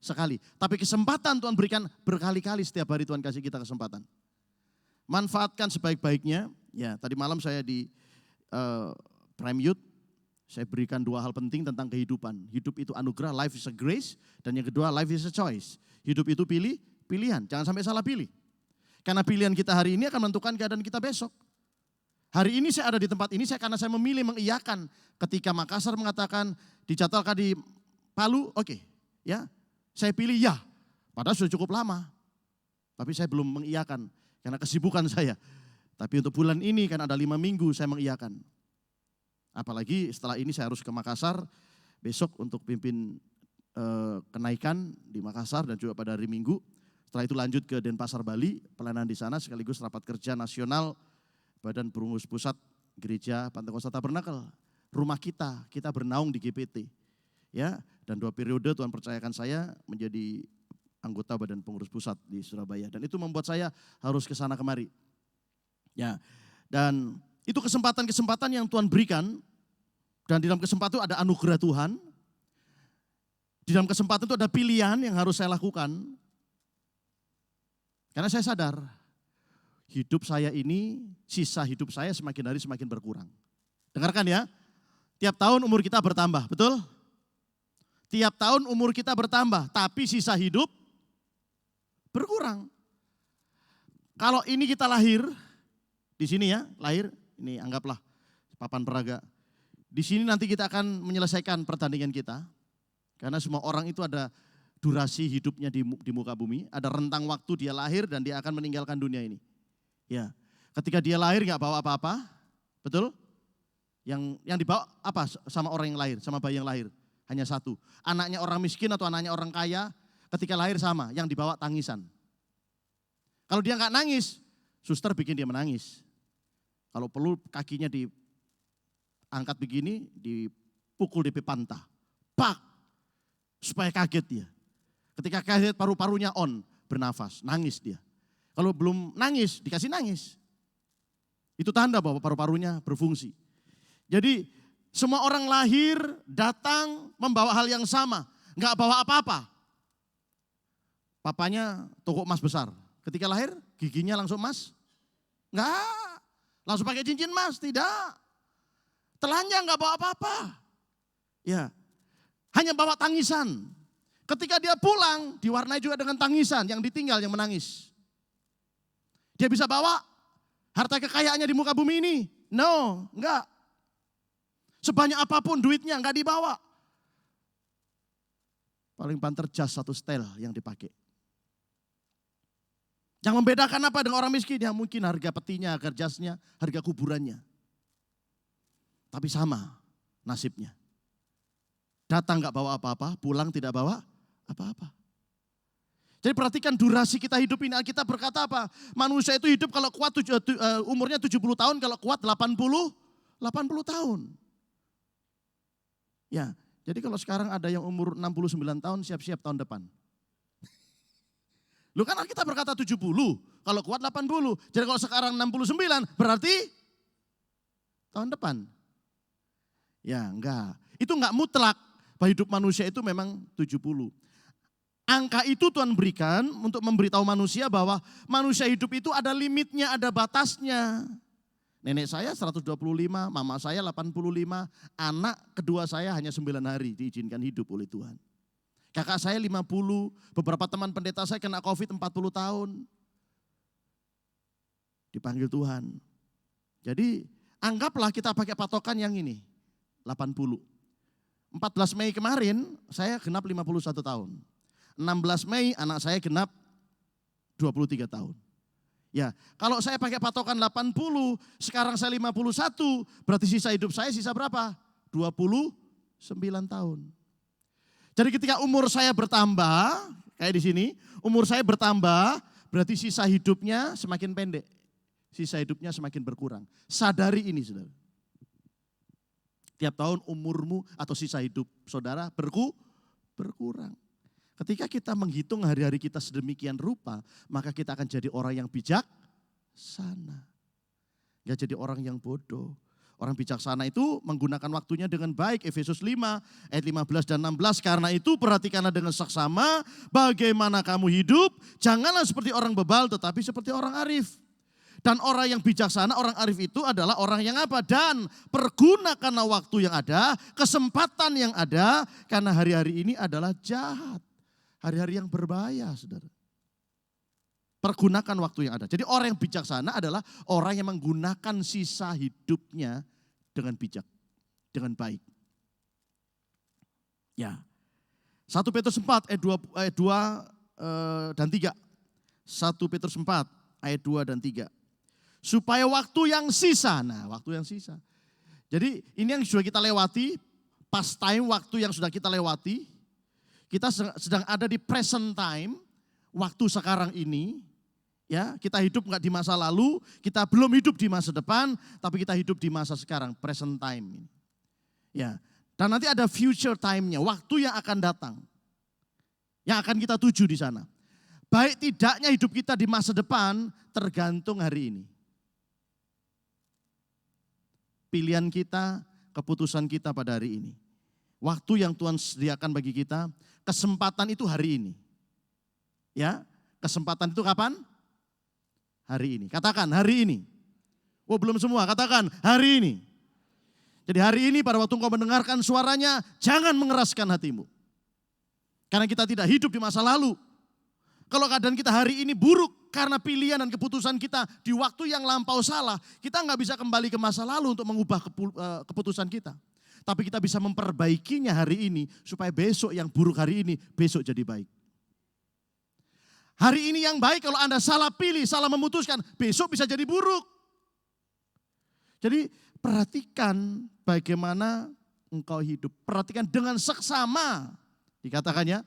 S3: sekali. Tapi kesempatan Tuhan berikan berkali-kali, setiap hari Tuhan kasih kita kesempatan. Manfaatkan sebaik-baiknya. Ya, tadi malam saya di Prime Youth, saya berikan 2 hal penting tentang kehidupan. Hidup itu anugerah, life is a grace. Dan yang kedua, life is a choice. Hidup itu pilihan, jangan sampai salah pilih. Karena pilihan kita hari ini akan menentukan keadaan kita besok. Hari ini saya ada di tempat ini karena saya memilih mengiyakan. Ketika Makassar mengatakan dijadwalkan di Palu, oke, ya, saya pilih ya. Padahal sudah cukup lama. Tapi saya belum mengiyakan karena kesibukan saya. Tapi untuk bulan ini kan ada 5 minggu saya mengiyakan. Apalagi setelah ini saya harus ke Makassar besok untuk pimpin kenaikan di Makassar dan juga pada hari Minggu. Setelah itu lanjut ke Denpasar, Bali, pelayanan di sana sekaligus rapat kerja nasional Badan Pengurus Pusat Gereja Pantekosta Tabernakel. Rumah kita bernaung di GPT. Ya, dan 2 periode Tuhan percayakan saya menjadi anggota Badan Pengurus Pusat di Surabaya. Dan itu membuat saya harus ke sana kemari. Ya, dan itu kesempatan-kesempatan yang Tuhan berikan. Dan di dalam kesempatan itu ada anugerah Tuhan. Di dalam kesempatan itu ada pilihan yang harus saya lakukan. Karena saya sadar, hidup saya ini, sisa hidup saya semakin hari semakin berkurang. Dengarkan ya, tiap tahun umur kita bertambah, betul? Tiap tahun umur kita bertambah, tapi sisa hidup berkurang. Kalau ini kita lahir, di sini ya, lahir, ini anggaplah papan peraga. Di sini nanti kita akan menyelesaikan pertandingan kita. Karena semua orang itu ada durasi hidupnya di muka bumi. Ada rentang waktu dia lahir dan dia akan meninggalkan dunia ini. Ya, ketika dia lahir gak bawa apa-apa, betul? Yang dibawa apa sama orang yang lahir, sama bayi yang lahir? Hanya satu. Anaknya orang miskin atau anaknya orang kaya, ketika lahir sama, yang dibawa tangisan. Kalau dia gak nangis, suster bikin dia menangis. Kalau perlu kakinya diangkat begini, dipukul di pantah. Pak! Supaya kaget dia. Ketika kaget paru-parunya on, bernafas, nangis dia. Kalau belum nangis, dikasih nangis. Itu tanda bahwa paru-parunya berfungsi. Jadi Semua orang lahir, datang, membawa hal yang sama. Enggak bawa apa-apa. Papanya toko emas besar. Ketika lahir, giginya langsung emas? Enggak. Langsung pakai cincin emas? Tidak. Telanjang enggak bawa apa-apa. Ya, hanya bawa tangisan. Ketika dia pulang, diwarnai juga dengan tangisan, yang ditinggal, yang menangis. Dia bisa bawa harta kekayaannya di muka bumi ini? No, enggak. Sebanyak apapun duitnya enggak dibawa. Paling banter jas satu setel yang dipakai. Yang membedakan apa dengan orang miskin? Ya mungkin harga petinya, harga jasnya, harga kuburannya. Tapi sama nasibnya. Datang gak bawa apa-apa, pulang tidak bawa apa-apa. Jadi perhatikan durasi kita hidup ini. Alkitab berkata apa? Manusia itu hidup kalau kuat umurnya 70 tahun, kalau kuat 80 tahun. Ya, jadi kalau sekarang ada yang umur 69 tahun, siap-siap tahun depan. Lu kan Alkitab berkata 70, kalau kuat 80. Jadi kalau sekarang 69, berarti tahun depan. Ya enggak, itu enggak mutlak. Hidup manusia itu memang 70. Angka itu Tuhan berikan untuk memberitahu manusia bahwa manusia hidup itu ada limitnya, ada batasnya. Nenek saya 125, mama saya 85, anak kedua saya hanya 9 hari diizinkan hidup oleh Tuhan. Kakak saya 50, beberapa teman pendeta saya kena COVID 40 tahun. Dipanggil Tuhan. Jadi anggaplah kita pakai patokan yang ini, 80. 14 Mei kemarin saya genap 51 tahun. 16 Mei anak saya genap 23 tahun. Ya, kalau saya pakai patokan 80, sekarang saya 51, berarti sisa hidup saya sisa berapa? 29 tahun. Jadi ketika umur saya bertambah, kayak di sini, umur saya bertambah, berarti sisa hidupnya semakin pendek. Sisa hidupnya semakin berkurang. Sadari ini, saudara. Tiap tahun umurmu atau sisa hidup saudara berkurang. Ketika kita menghitung hari-hari kita sedemikian rupa, maka kita akan jadi orang yang bijaksana. Gak jadi orang yang bodoh. Orang bijaksana itu menggunakan waktunya dengan baik. Efesus 5 ayat 15 dan 16. Karena itu perhatikanlah dengan saksama bagaimana kamu hidup. Janganlah seperti orang bebal tetapi seperti orang arif. Dan orang yang bijaksana, orang arif itu adalah orang yang apa? Dan pergunakanlah waktu yang ada, kesempatan yang ada, karena hari-hari ini adalah jahat. Hari-hari yang berbahaya, saudara. Pergunakan waktu yang ada. Jadi orang yang bijaksana adalah orang yang menggunakan sisa hidupnya dengan bijak, dengan baik. Ya. 1 Petrus 4 ayat 2 dan 3. 1 Petrus 4 ayat 2 dan 3. Supaya waktu yang sisa, waktu yang sisa. Jadi ini yang sudah kita lewati, past time, waktu yang sudah kita lewati. Kita sedang ada di present time, waktu sekarang ini. Ya, kita hidup enggak di masa lalu, kita belum hidup di masa depan, tapi kita hidup di masa sekarang, present time. Ya, dan nanti ada future time-nya, waktu yang akan datang. Yang akan kita tuju di sana. Baik tidaknya hidup kita di masa depan tergantung hari ini. Pilihan kita, keputusan kita pada hari ini. Waktu yang Tuhan sediakan bagi kita, kesempatan itu hari ini. Ya, kesempatan itu kapan? Hari ini. Katakan hari ini. Oh belum semua, katakan hari ini. Jadi hari ini pada waktu engkau mendengarkan suaranya, jangan mengeraskan hatimu. Karena kita tidak hidup di masa lalu. Kalau keadaan kita hari ini buruk karena pilihan dan keputusan kita di waktu yang lampau salah, kita nggak bisa kembali ke masa lalu untuk mengubah keputusan kita. Tapi kita bisa memperbaikinya hari ini supaya besok yang buruk hari ini besok jadi baik. Hari ini yang baik kalau Anda salah pilih, salah memutuskan, besok bisa jadi buruk. Jadi perhatikan bagaimana engkau hidup. Perhatikan dengan seksama. Dikatakannya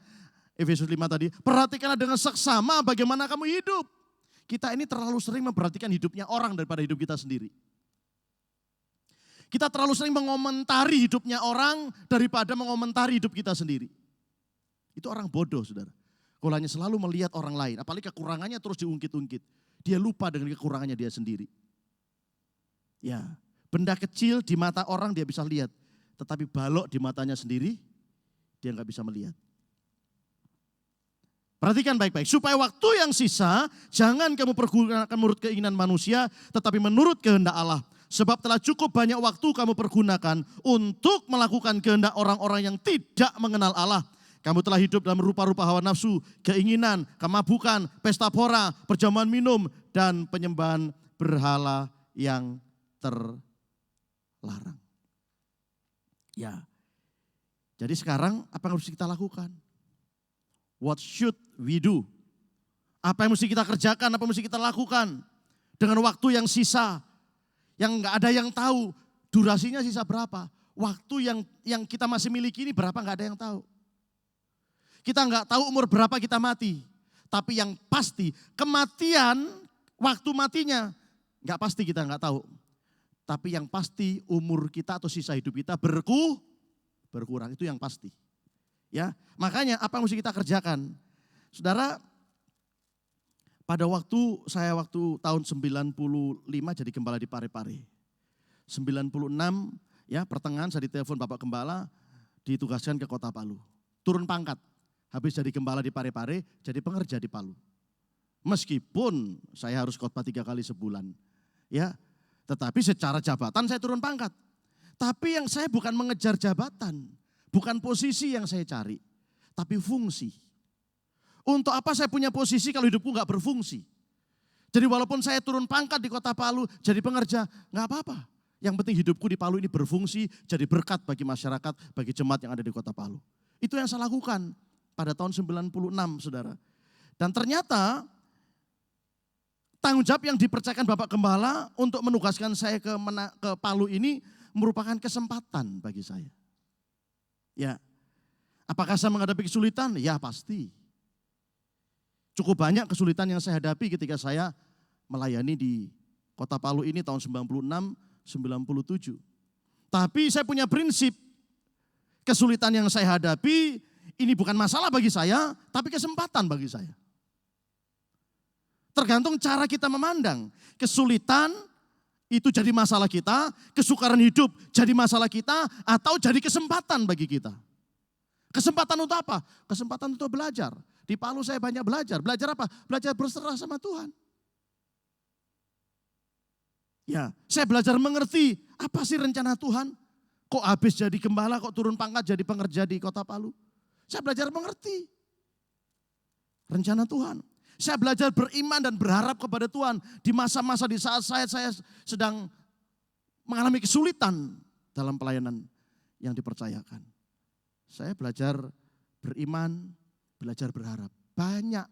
S3: Efesus 5 tadi, perhatikanlah dengan seksama bagaimana kamu hidup. Kita ini terlalu sering memperhatikan hidupnya orang daripada hidup kita sendiri. Kita terlalu sering mengomentari hidupnya orang daripada mengomentari hidup kita sendiri. Itu orang bodoh, saudara. Kalau hanya selalu melihat orang lain, apalagi kekurangannya terus diungkit-ungkit. Dia lupa dengan kekurangannya dia sendiri. Ya, benda kecil di mata orang dia bisa lihat. tetapi balok di matanya sendiri, dia nggak bisa melihat. Perhatikan baik-baik, supaya waktu yang sisa jangan kamu pergunakan menurut keinginan manusia, tetapi menurut kehendak Allah. Sebab telah cukup banyak waktu kamu pergunakan untuk melakukan kehendak orang-orang yang tidak mengenal Allah. Kamu telah hidup dalam rupa-rupa hawa nafsu, keinginan, kemabukan, pesta pora, perjamuan minum, dan penyembahan berhala yang terlarang. Ya, jadi sekarang apa yang harus kita lakukan? What should we do? Apa yang mesti kita kerjakan, apa yang mesti kita lakukan dengan waktu yang sisa, yang nggak ada yang tahu durasinya sisa berapa. Waktu yang kita masih miliki ini berapa nggak ada yang tahu. Kita nggak tahu umur berapa kita mati, tapi yang pasti kematian, waktu matinya nggak pasti, kita nggak tahu. Tapi yang pasti umur kita atau sisa hidup kita berkurang, itu yang pasti. Ya, makanya apa yang mesti kita kerjakan? Saudara, pada waktu tahun 95 jadi gembala di Parepare. 96 ya, pertengahan saya ditelepon Bapak Gembala, ditugaskan ke Kota Palu. Turun pangkat, habis jadi gembala di Parepare, jadi pengerja di Palu. Meskipun saya harus khotbah 3 kali sebulan. Ya, tetapi secara jabatan saya turun pangkat. Tapi yang saya bukan mengejar jabatan, bukan posisi yang saya cari, tapi fungsi. Untuk apa saya punya posisi kalau hidupku gak berfungsi? Jadi walaupun saya turun pangkat di Kota Palu, jadi pengerja, gak apa-apa. Yang penting hidupku di Palu ini berfungsi, jadi berkat bagi masyarakat, bagi jemaat yang ada di Kota Palu. Itu yang saya lakukan pada tahun 96, saudara. Dan ternyata tanggung jawab yang dipercayakan Bapak Gembala untuk menugaskan saya ke Palu ini merupakan kesempatan bagi saya. Ya, apakah saya menghadapi kesulitan? Ya pasti. Cukup banyak kesulitan yang saya hadapi ketika saya melayani di Kota Palu ini tahun 96, 97. Tapi saya punya prinsip, kesulitan yang saya hadapi ini bukan masalah bagi saya, tapi kesempatan bagi saya. Tergantung cara kita memandang. Kesulitan itu jadi masalah kita, kesukaran hidup jadi masalah kita, atau jadi kesempatan bagi kita. Kesempatan untuk apa? Kesempatan untuk belajar. Di Palu saya banyak belajar. Belajar apa? Belajar berserah sama Tuhan. Ya, saya belajar mengerti apa sih rencana Tuhan. Kok habis jadi gembala, kok turun pangkat jadi pengerja di Kota Palu. Saya belajar mengerti rencana Tuhan. Saya belajar beriman dan berharap kepada Tuhan di masa-masa di saat saya sedang mengalami kesulitan dalam pelayanan yang dipercayakan. Saya belajar beriman, belajar berharap. Banyak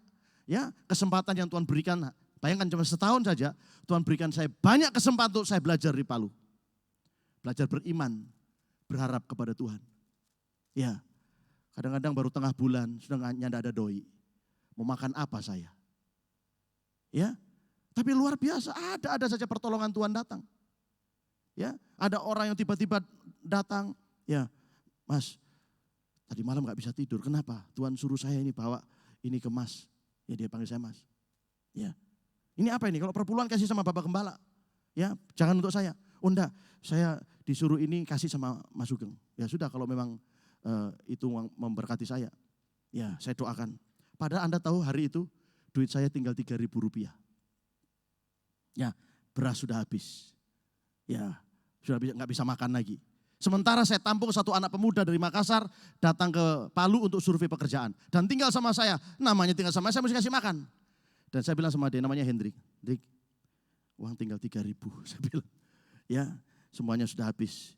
S3: ya kesempatan yang Tuhan berikan. Bayangkan cuma setahun saja Tuhan berikan saya banyak kesempatan untuk saya belajar di Palu. Belajar beriman, berharap kepada Tuhan. Ya, kadang-kadang baru tengah bulan sudah nyanda ada doi. Mau makan apa saya? Ya, tapi luar biasa, ada saja pertolongan Tuhan datang. Ya, ada orang yang tiba-tiba datang, ya, Mas, tadi malam gak bisa tidur, kenapa? Tuhan suruh saya ini bawa ini ke Mas. Ya, dia panggil saya Mas. Ya, ini apa ini? Kalau perpuluhan kasih sama Bapak Gembala, ya, jangan untuk saya. Oh enggak, saya disuruh ini kasih sama Mas Sugeng. Ya sudah, kalau memang itu memberkati saya, ya saya doakan. Padahal Anda tahu hari itu duit saya tinggal 3.000 rupiah. Ya, beras sudah habis. Ya, sudah nggak bisa makan lagi. Sementara saya tampung satu anak pemuda dari Makassar datang ke Palu untuk survei pekerjaan. Dan tinggal sama saya, namanya tinggal sama saya mesti kasih makan. Dan saya bilang sama dia, namanya Hendrik. Hendrik, uang tinggal 3.000, saya bilang. Ya, semuanya sudah habis.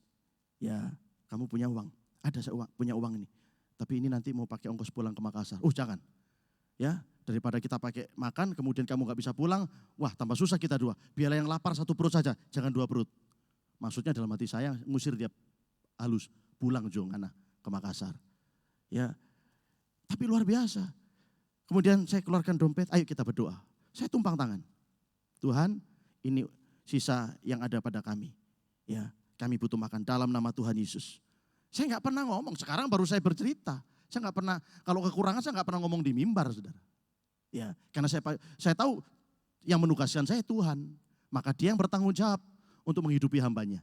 S3: Ya, kamu punya uang. Ada saya punya uang ini. Tapi ini nanti mau pakai ongkos pulang ke Makassar. Jangan. Ya, daripada kita pakai makan, kemudian kamu gak bisa pulang, wah tambah susah kita dua. Biarlah yang lapar satu perut saja, jangan 2 perut. Maksudnya dalam hati saya, ngusir dia halus, pulang Jong anak ke Makassar. Ya, tapi luar biasa. Kemudian saya keluarkan dompet, ayo kita berdoa. Saya tumpang tangan. Tuhan, ini sisa yang ada pada kami. Ya, kami butuh makan dalam nama Tuhan Yesus. Saya nggak pernah ngomong, sekarang baru saya bercerita. Saya nggak pernah, kalau kekurangan saya nggak pernah ngomong di mimbar, saudara. Ya, karena saya tahu yang menugaskan saya Tuhan. Maka dia yang bertanggung jawab untuk menghidupi hambanya.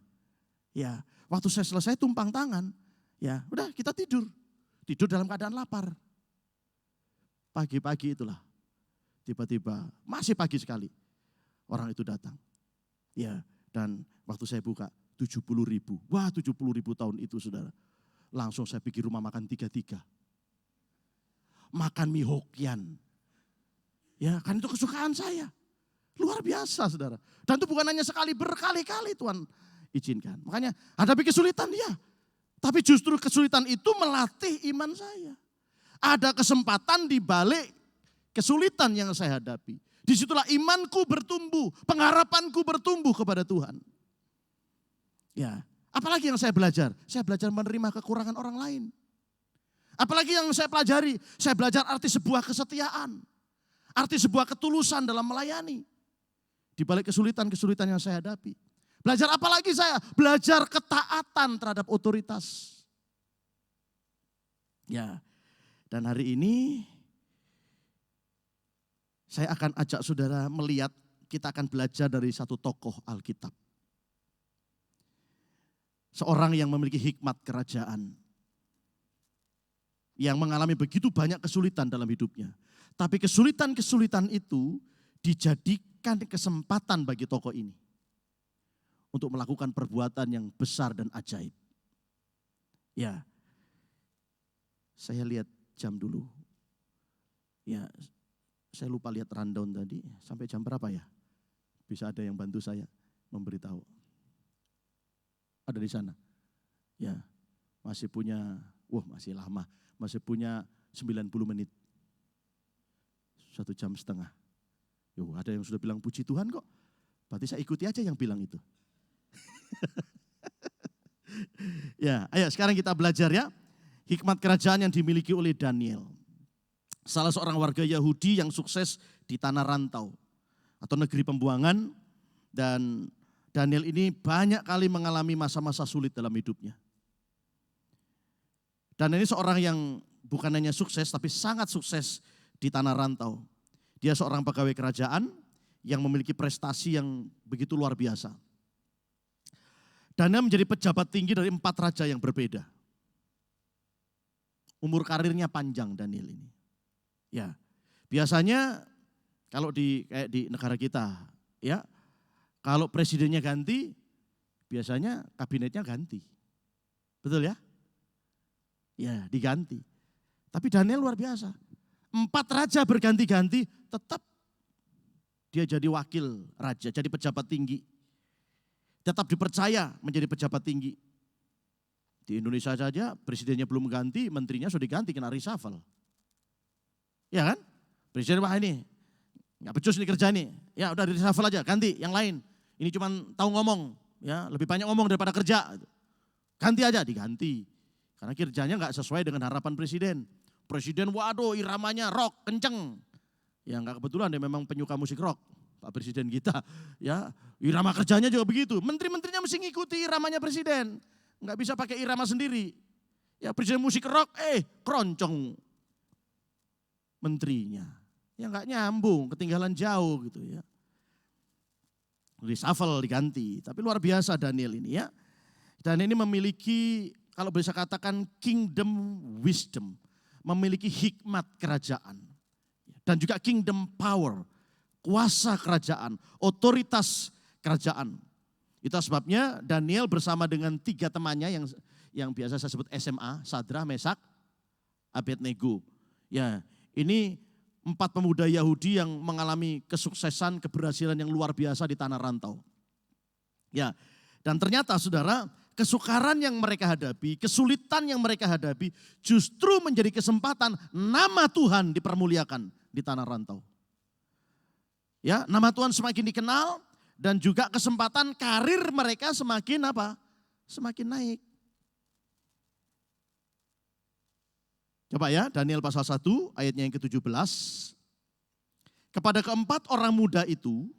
S3: Ya, waktu saya selesai tumpang tangan, ya udah kita tidur. Tidur dalam keadaan lapar. Pagi-pagi itulah, tiba-tiba masih pagi sekali orang itu datang. Ya, dan waktu saya buka 70.000. Wah, 70.000 tahun itu saudara. Langsung saya pikir rumah makan 3-3. Makan mie Hokian. Ya, kan itu kesukaan saya. Luar biasa saudara. Dan itu bukan hanya sekali, berkali-kali Tuhan izinkan. Makanya hadapi kesulitan ya. Tapi justru kesulitan itu melatih iman saya. Ada kesempatan di balik kesulitan yang saya hadapi. Disitulah imanku bertumbuh, pengharapanku bertumbuh kepada Tuhan. Ya, apalagi yang saya belajar? Saya belajar menerima kekurangan orang lain. Apalagi yang saya pelajari? Saya belajar arti sebuah kesetiaan. Arti sebuah ketulusan dalam melayani. Di balik kesulitan-kesulitan yang saya hadapi. Belajar apa lagi saya? Belajar ketaatan terhadap otoritas. Ya, dan hari ini saya akan ajak saudara melihat, kita akan belajar dari satu tokoh Alkitab. Seorang yang memiliki hikmat kerajaan. Yang mengalami begitu banyak kesulitan dalam hidupnya. Tapi kesulitan-kesulitan itu dijadikan kesempatan bagi tokoh ini. Untuk melakukan perbuatan yang besar dan ajaib. Ya, saya lihat jam dulu. Ya, saya lupa lihat rundown tadi. Sampai jam berapa ya? Bisa ada yang bantu saya memberitahu. Ada di sana. Ya, masih punya, masih lama. Masih punya 90 menit. 1 jam setengah. Ada yang sudah bilang puji Tuhan kok. Berarti saya ikuti aja yang bilang itu. Ya, ayo sekarang kita belajar ya. Hikmat kerajaan yang dimiliki oleh Daniel. Salah seorang warga Yahudi yang sukses di tanah rantau. Atau negeri pembuangan. Dan Daniel ini banyak kali mengalami masa-masa sulit dalam hidupnya. Dan ini seorang yang bukan hanya sukses, tapi sangat sukses di tanah rantau. Dia seorang pegawai kerajaan yang memiliki prestasi yang begitu luar biasa. Daniel menjadi pejabat tinggi dari 4 raja yang berbeda. Umur karirnya panjang Daniel ini. Ya, biasanya kalau kayak di negara kita, ya, kalau presidennya ganti, biasanya kabinetnya ganti. Betul ya? Ya, diganti. Tapi Daniel luar biasa. 4 raja berganti-ganti, tetap dia jadi wakil raja, jadi pejabat tinggi. Tetap dipercaya menjadi pejabat tinggi. Di Indonesia saja presidennya belum ganti, menterinya sudah diganti, kena reshuffle. Ya kan? Presiden, wah ini nggak becus nih kerja nih. Ya udah di reshuffle aja, ganti yang lain. Ini cuma tahu ngomong, ya lebih banyak ngomong daripada kerja. Ganti aja, diganti. Karena kerjanya nggak sesuai dengan harapan presiden. Presiden waduh iramanya rock, kenceng. Ya nggak kebetulan dia memang penyuka musik rock. Pak Presiden kita, ya irama kerjanya juga begitu. Menteri-menterinya mesti ngikuti iramanya presiden. Nggak bisa pakai irama sendiri. Ya presiden musik rock, keroncong menterinya. Ya nggak nyambung, ketinggalan jauh gitu ya. Reshuffle diganti, tapi luar biasa Daniel ini ya. Dan ini memiliki, kalau bisa katakan kingdom wisdom. Memiliki hikmat kerajaan. Dan juga kingdom power. Kuasa kerajaan, otoritas kerajaan. Itu sebabnya Daniel bersama dengan 3 temannya yang biasa saya sebut SMA, Sadrah, Mesak, Abednego. Ya, ini 4 pemuda Yahudi yang mengalami kesuksesan, keberhasilan yang luar biasa di tanah rantau. Ya, dan ternyata saudara, kesukaran yang mereka hadapi, kesulitan yang mereka hadapi justru menjadi kesempatan nama Tuhan dipermuliakan di tanah rantau. Ya, nama Tuhan semakin dikenal dan juga kesempatan karir mereka semakin apa? Semakin naik. Coba ya, Daniel pasal 1 ayatnya yang ke-17. Kepada keempat orang muda itu,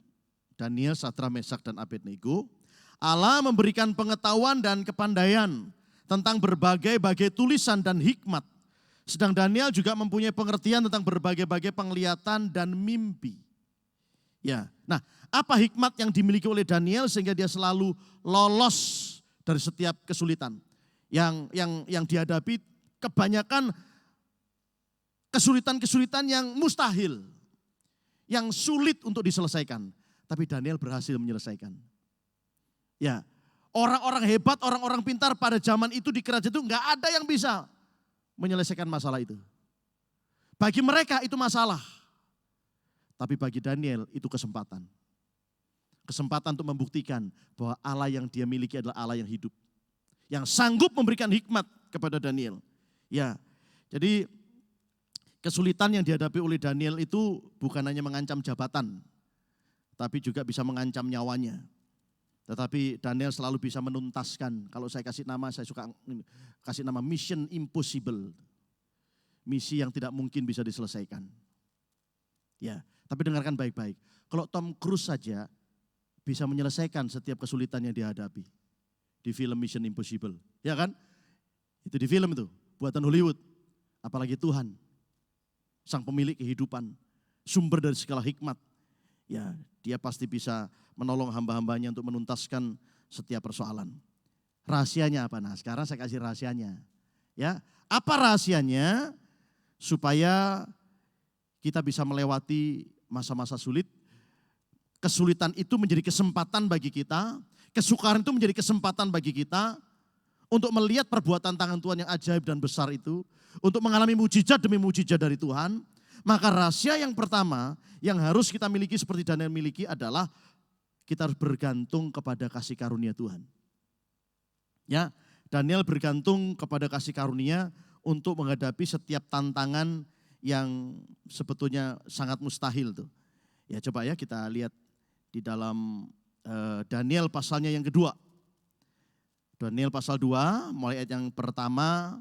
S3: Daniel, Sadrah, Mesak, dan Abednego, Allah memberikan pengetahuan dan kepandaian tentang berbagai-bagai tulisan dan hikmat. Sedang Daniel juga mempunyai pengertian tentang berbagai-bagai penglihatan dan mimpi. Ya, nah apa hikmat yang dimiliki oleh Daniel sehingga dia selalu lolos dari setiap kesulitan yang dihadapi, kebanyakan kesulitan-kesulitan yang mustahil, yang sulit untuk diselesaikan. Tapi Daniel berhasil menyelesaikan. Ya, orang-orang hebat, orang-orang pintar pada zaman itu di kerajaan itu nggak ada yang bisa menyelesaikan masalah itu. Bagi mereka itu masalah. Tapi bagi Daniel itu kesempatan. Kesempatan untuk membuktikan bahwa Allah yang dia miliki adalah Allah yang hidup. Yang sanggup memberikan hikmat kepada Daniel. Ya, jadi kesulitan yang dihadapi oleh Daniel itu bukan hanya mengancam jabatan, tapi juga bisa mengancam nyawanya. Tetapi Daniel selalu bisa menuntaskan. Kalau saya kasih nama, saya suka kasih nama mission impossible. Misi yang tidak mungkin bisa diselesaikan. Ya, tapi dengarkan baik-baik. Kalau Tom Cruise saja bisa menyelesaikan setiap kesulitan yang dihadapi di film Mission Impossible, ya kan? Itu di film itu, buatan Hollywood. Apalagi Tuhan, sang pemilik kehidupan, sumber dari segala hikmat. Ya, dia pasti bisa menolong hamba-hambanya untuk menuntaskan setiap persoalan. Rahasianya apa? Nah, sekarang saya kasih rahasianya. Ya, apa rahasianya? Supaya kita bisa melewati masa-masa sulit. Kesulitan itu menjadi kesempatan bagi kita. Kesukaran itu menjadi kesempatan bagi kita untuk melihat perbuatan tangan Tuhan yang ajaib dan besar itu. Untuk mengalami mujizat demi mujizat dari Tuhan. Maka rahasia yang pertama yang harus kita miliki seperti Daniel miliki adalah kita harus bergantung kepada kasih karunia Tuhan. Ya, Daniel bergantung kepada kasih karunia untuk menghadapi setiap tantangan yang sebetulnya sangat mustahil tuh. Ya, coba ya kita lihat di dalam Daniel pasalnya yang kedua. Daniel pasal 2 mulai ayat yang pertama.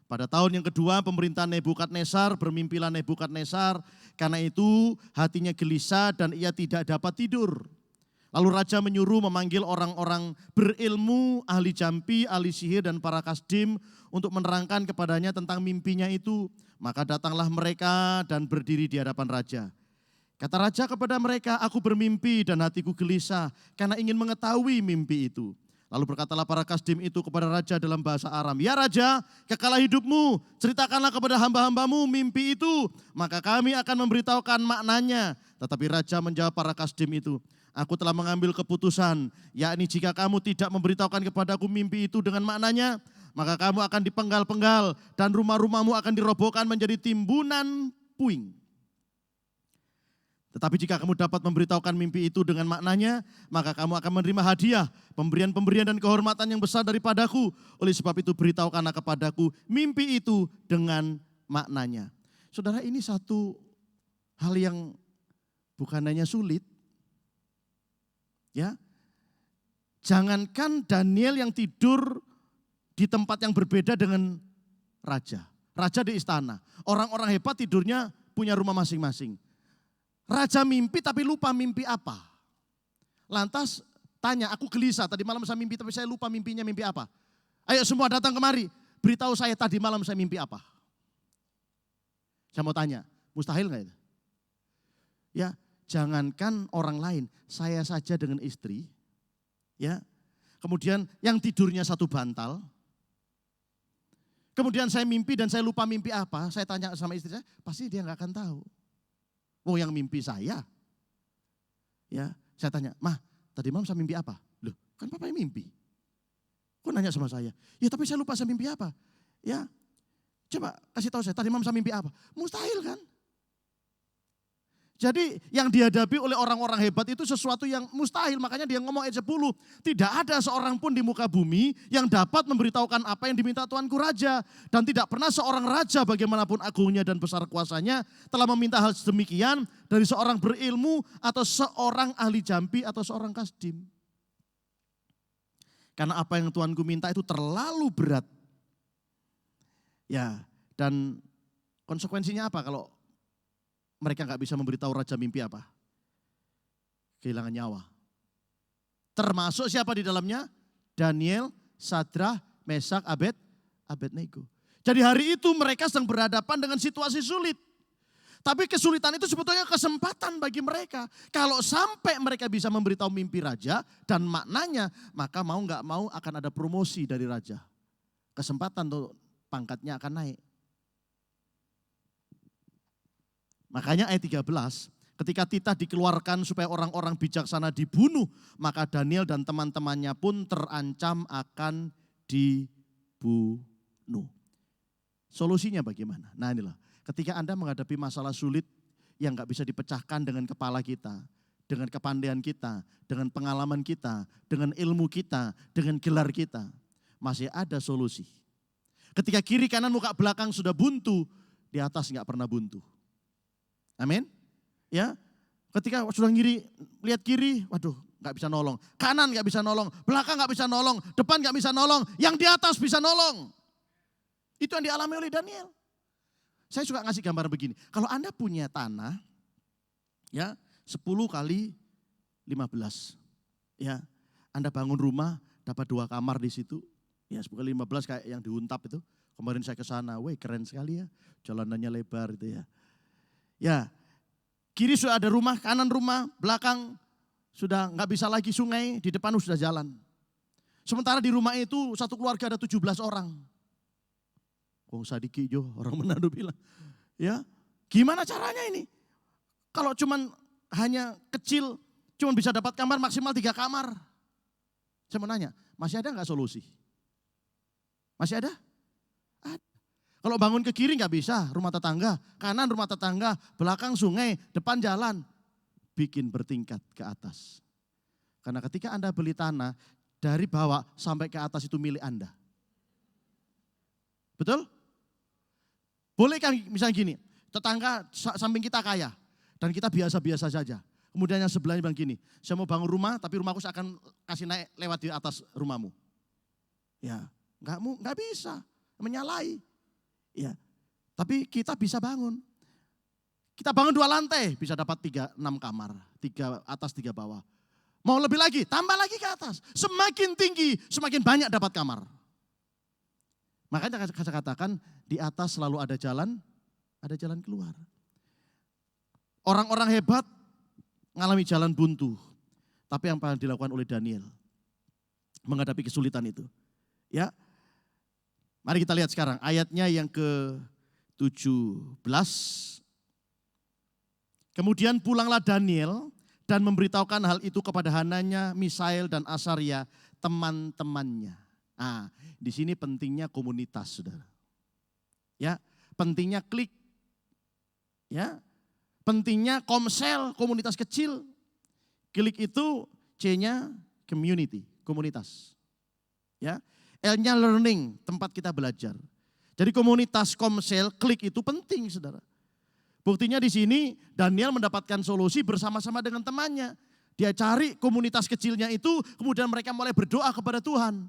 S3: Pada tahun yang kedua pemerintahan Nebukadnezar, bermimpilah Nebukadnezar, karena itu hatinya gelisah dan ia tidak dapat tidur. Lalu raja menyuruh memanggil orang-orang berilmu, ahli jampi, ahli sihir dan para kasdim untuk menerangkan kepadanya tentang mimpinya itu. Maka datanglah mereka dan berdiri di hadapan raja. Kata raja kepada mereka, aku bermimpi dan hatiku gelisah karena ingin mengetahui mimpi itu. Lalu berkatalah para kasdim itu kepada raja dalam bahasa Aram, ya raja, kekalah hidupmu, ceritakanlah kepada hamba-hambamu mimpi itu, maka kami akan memberitahukan maknanya. Tetapi raja menjawab para kasdim itu, aku telah mengambil keputusan, yakni jika kamu tidak memberitahukan kepadaku mimpi itu dengan maknanya, maka kamu akan dipenggal-penggal dan rumah-rumahmu akan dirobohkan menjadi timbunan puing. Tetapi jika kamu dapat memberitahukan mimpi itu dengan maknanya, maka kamu akan menerima hadiah, pemberian-pemberian dan kehormatan yang besar daripadaku. Oleh sebab itu beritahukanlah kepadaku mimpi itu dengan maknanya. Saudara, ini satu hal yang bukan hanya sulit. Ya, jangankan Daniel yang tidur di tempat yang berbeda dengan raja. Raja di istana. Orang-orang hebat tidurnya punya rumah masing-masing. Raja mimpi tapi lupa mimpi apa. Lantas tanya, aku gelisah, tadi malam saya mimpi tapi saya lupa mimpinya mimpi apa. Ayo semua datang kemari, beritahu saya tadi malam saya mimpi apa. Saya mau tanya, mustahil gak itu? Ya, jangankan orang lain, saya saja dengan istri. Ya, kemudian yang tidurnya satu bantal. Kemudian saya mimpi dan saya lupa mimpi apa, saya tanya sama istri saya, pasti dia gak akan tahu. Oh, yang mimpi saya. Ya, saya tanya, "Mah, tadi malam saya mimpi apa?" Loh, kan papa yang mimpi. Kok nanya sama saya? Ya, tapi saya lupa saya mimpi apa. Ya, coba kasih tahu saya, tadi malam saya mimpi apa? Mustahil kan? Jadi yang dihadapi oleh orang-orang hebat itu sesuatu yang mustahil. Makanya dia ngomong ayat 10. Tidak ada seorang pun di muka bumi yang dapat memberitahukan apa yang diminta Tuanku Raja. Dan tidak pernah seorang raja bagaimanapun agungnya dan besar kuasanya telah meminta hal sedemikian dari seorang berilmu atau seorang ahli jampi atau seorang kasdim. Karena apa yang Tuanku minta itu terlalu berat. Ya, dan konsekuensinya apa kalau mereka gak bisa memberitahu raja mimpi apa? Kehilangan nyawa. Termasuk siapa di dalamnya? Daniel, Sadrah, Mesak, Abednego. Jadi hari itu mereka sedang berhadapan dengan situasi sulit. Tapi kesulitan itu sebetulnya kesempatan bagi mereka. Kalau sampai mereka bisa memberitahu mimpi raja dan maknanya, maka mau nggak mau akan ada promosi dari raja. Kesempatan untuk pangkatnya akan naik. Makanya ayat 13, ketika titah dikeluarkan supaya orang-orang bijaksana dibunuh, maka Daniel dan teman-temannya pun terancam akan dibunuh. Solusinya bagaimana? Nah inilah. Ketika Anda menghadapi masalah sulit yang gak bisa dipecahkan dengan kepala kita, dengan kepandaian kita, dengan pengalaman kita, dengan ilmu kita, dengan gelar kita, masih ada solusi. Ketika kiri kanan muka belakang sudah buntu, di atas gak pernah buntu. Amin? Ya, ketika sudah lihat kiri, waduh gak bisa nolong. Kanan gak bisa nolong, belakang gak bisa nolong, depan gak bisa nolong, yang di atas bisa nolong. Itu yang dialami oleh Daniel. Saya suka ngasih gambar begini. Kalau Anda punya tanah, ya 10 kali 15. Ya, Anda bangun rumah, dapat 2 kamar di situ. Ya 10 kali 15 kayak yang diuntap itu. Kemarin saya ke sana, wih keren sekali ya. Jalanannya lebar itu ya. Ya, kiri sudah ada rumah, kanan rumah, belakang sudah nggak bisa lagi sungai, di depan sudah jalan. Sementara di rumah itu satu keluarga ada 17 orang. Wong sadiki jo, orang Manado bilang. Ya, gimana caranya ini? Kalau cuman hanya kecil, cuman bisa dapat kamar maksimal 3 kamar. Saya mau nanya, masih ada nggak solusi? Masih ada? Ada. Kalau bangun ke kiri nggak bisa, rumah tetangga. Kanan rumah tetangga, belakang sungai, depan jalan. Bikin bertingkat ke atas. Karena ketika Anda beli tanah, dari bawah sampai ke atas itu milik Anda. Betul? Boleh kan misalnya gini, tetangga samping kita kaya dan kita biasa-biasa saja. Kemudian yang sebelahnya bilang gini, saya mau bangun rumah tapi rumahku saya akan kasih naik lewat di atas rumahmu. Ya, enggak bisa, menyalahi. Ya, tapi kita bisa bangun. Kita bangun 2 lantai, bisa dapat 6 kamar, 3 atas 3 bawah. Mau lebih lagi, tambah lagi ke atas. Semakin tinggi, semakin banyak dapat kamar. Makanya saya katakan di atas selalu ada jalan keluar. Orang-orang hebat mengalami jalan buntu. Tapi yang paling dilakukan oleh Daniel menghadapi kesulitan itu. Ya. Mari kita lihat sekarang ayatnya yang ke-17. Kemudian pulanglah Daniel dan memberitahukan hal itu kepada Hananya, Misael dan Asaria, teman-temannya. Nah, di sini pentingnya komunitas, saudara. Ya, pentingnya klik. Ya, pentingnya komsel, komunitas kecil. Klik itu C-nya community, komunitas. Ya, L-nya learning, tempat kita belajar. Jadi komunitas komsel, klik itu penting, saudara. Buktinya di sini Daniel mendapatkan solusi bersama-sama dengan temannya. Dia cari komunitas kecilnya itu, kemudian mereka mulai berdoa kepada Tuhan.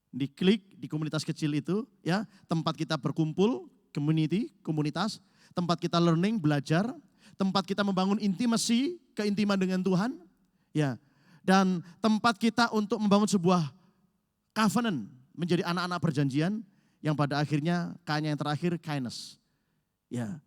S3: Diklik di komunitas kecil itu, ya, tempat kita berkumpul, community, komunitas, tempat kita learning, belajar, tempat kita membangun intimacy, keintiman dengan Tuhan, ya, dan tempat kita untuk membangun sebuah covenant, menjadi anak-anak perjanjian, yang pada akhirnya K-nya yang terakhir kindness, ya.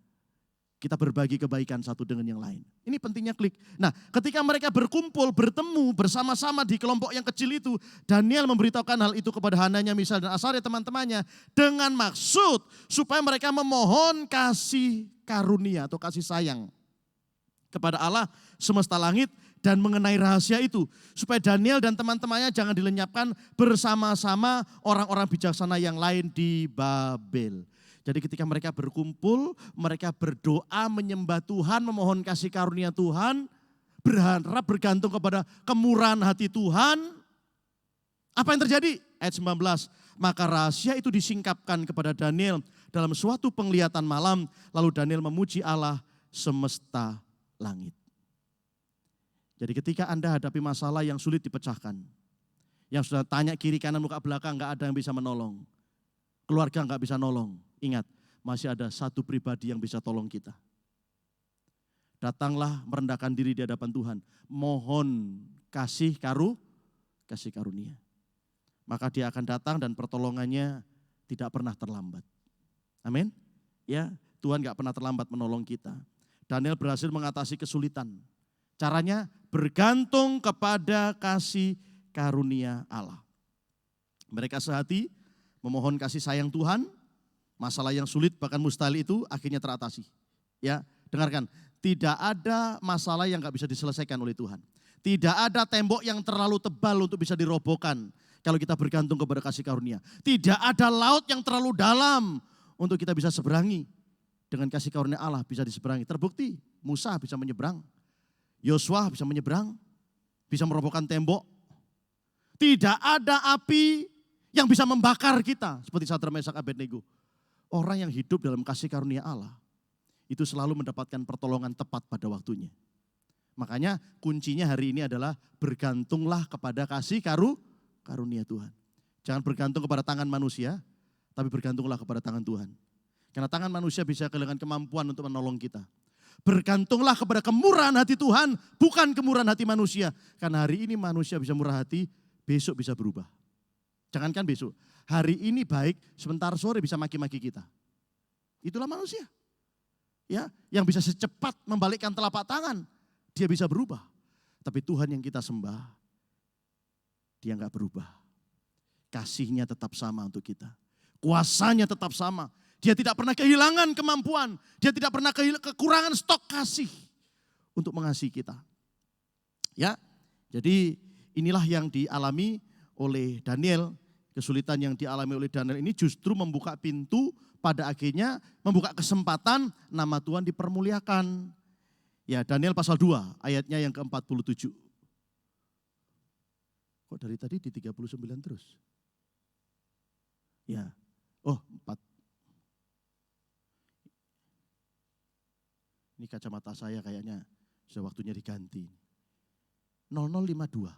S3: Kita berbagi kebaikan satu dengan yang lain. Ini pentingnya klik. Nah, ketika mereka berkumpul, bertemu bersama-sama di kelompok yang kecil itu, Daniel memberitahukan hal itu kepada Hananya, Misael dan Asaria teman-temannya dengan maksud supaya mereka memohon kasih karunia atau kasih sayang kepada Allah semesta langit dan mengenai rahasia itu supaya Daniel dan teman-temannya jangan dilenyapkan bersama-sama orang-orang bijaksana yang lain di Babel. Jadi ketika mereka berkumpul, mereka berdoa, menyembah Tuhan, memohon kasih karunia Tuhan, berharap bergantung kepada kemurahan hati Tuhan. Apa yang terjadi? Ayat 19, maka rahasia itu disingkapkan kepada Daniel dalam suatu penglihatan malam, lalu Daniel memuji Allah semesta langit. Jadi ketika Anda hadapi masalah yang sulit dipecahkan, yang sudah tanya kiri kanan muka belakang gak ada yang bisa menolong, keluarga gak bisa nolong, ingat, masih ada satu pribadi yang bisa tolong kita. Datanglah merendahkan diri di hadapan Tuhan. Mohon kasih karunia. Maka dia akan datang dan pertolongannya tidak pernah terlambat. Amin. Ya, Tuhan gak pernah terlambat menolong kita. Daniel berhasil mengatasi kesulitan. Caranya bergantung kepada kasih karunia Allah. Mereka sehati memohon kasih sayang Tuhan, masalah yang sulit bahkan mustahil itu akhirnya teratasi. Ya, dengarkan, tidak ada masalah yang gak bisa diselesaikan oleh Tuhan. Tidak ada tembok yang terlalu tebal untuk bisa dirobohkan kalau kita bergantung kepada kasih karunia. Tidak ada laut yang terlalu dalam untuk kita bisa seberangi. Dengan kasih karunia Allah bisa diseberangi. Terbukti Musa bisa menyeberang. Yosua bisa menyeberang. Bisa merobohkan tembok. Tidak ada api yang bisa membakar kita. Seperti Sadrak, Mesak, Abednego. Orang yang hidup dalam kasih karunia Allah. Itu selalu mendapatkan pertolongan tepat pada waktunya. Makanya kuncinya hari ini adalah bergantunglah kepada kasih karunia Tuhan. Jangan bergantung kepada tangan manusia. Tapi bergantunglah kepada tangan Tuhan. Karena tangan manusia bisa kehilangan kemampuan untuk menolong kita. Bergantunglah kepada kemurahan hati Tuhan, bukan kemurahan hati manusia. Karena hari ini manusia bisa murah hati, besok bisa berubah. Jangankan besok, hari ini baik, sebentar sore bisa maki-maki kita. Itulah manusia. Ya, yang bisa secepat membalikkan telapak tangan, dia bisa berubah. Tapi Tuhan yang kita sembah, dia enggak berubah. Kasihnya tetap sama untuk kita. Kuasanya tetap sama. Dia tidak pernah kehilangan kemampuan. Dia tidak pernah kekurangan stok kasih untuk mengasihi kita. Ya, jadi inilah yang dialami oleh Daniel. Kesulitan yang dialami oleh Daniel ini justru membuka pintu, pada akhirnya membuka kesempatan nama Tuhan dipermuliakan. Ya, Daniel pasal 2 ayatnya yang ke-47. Kok dari tadi di 39 terus? Ya, 4. Ini kacamata saya kayaknya sudah waktunya diganti. 0052.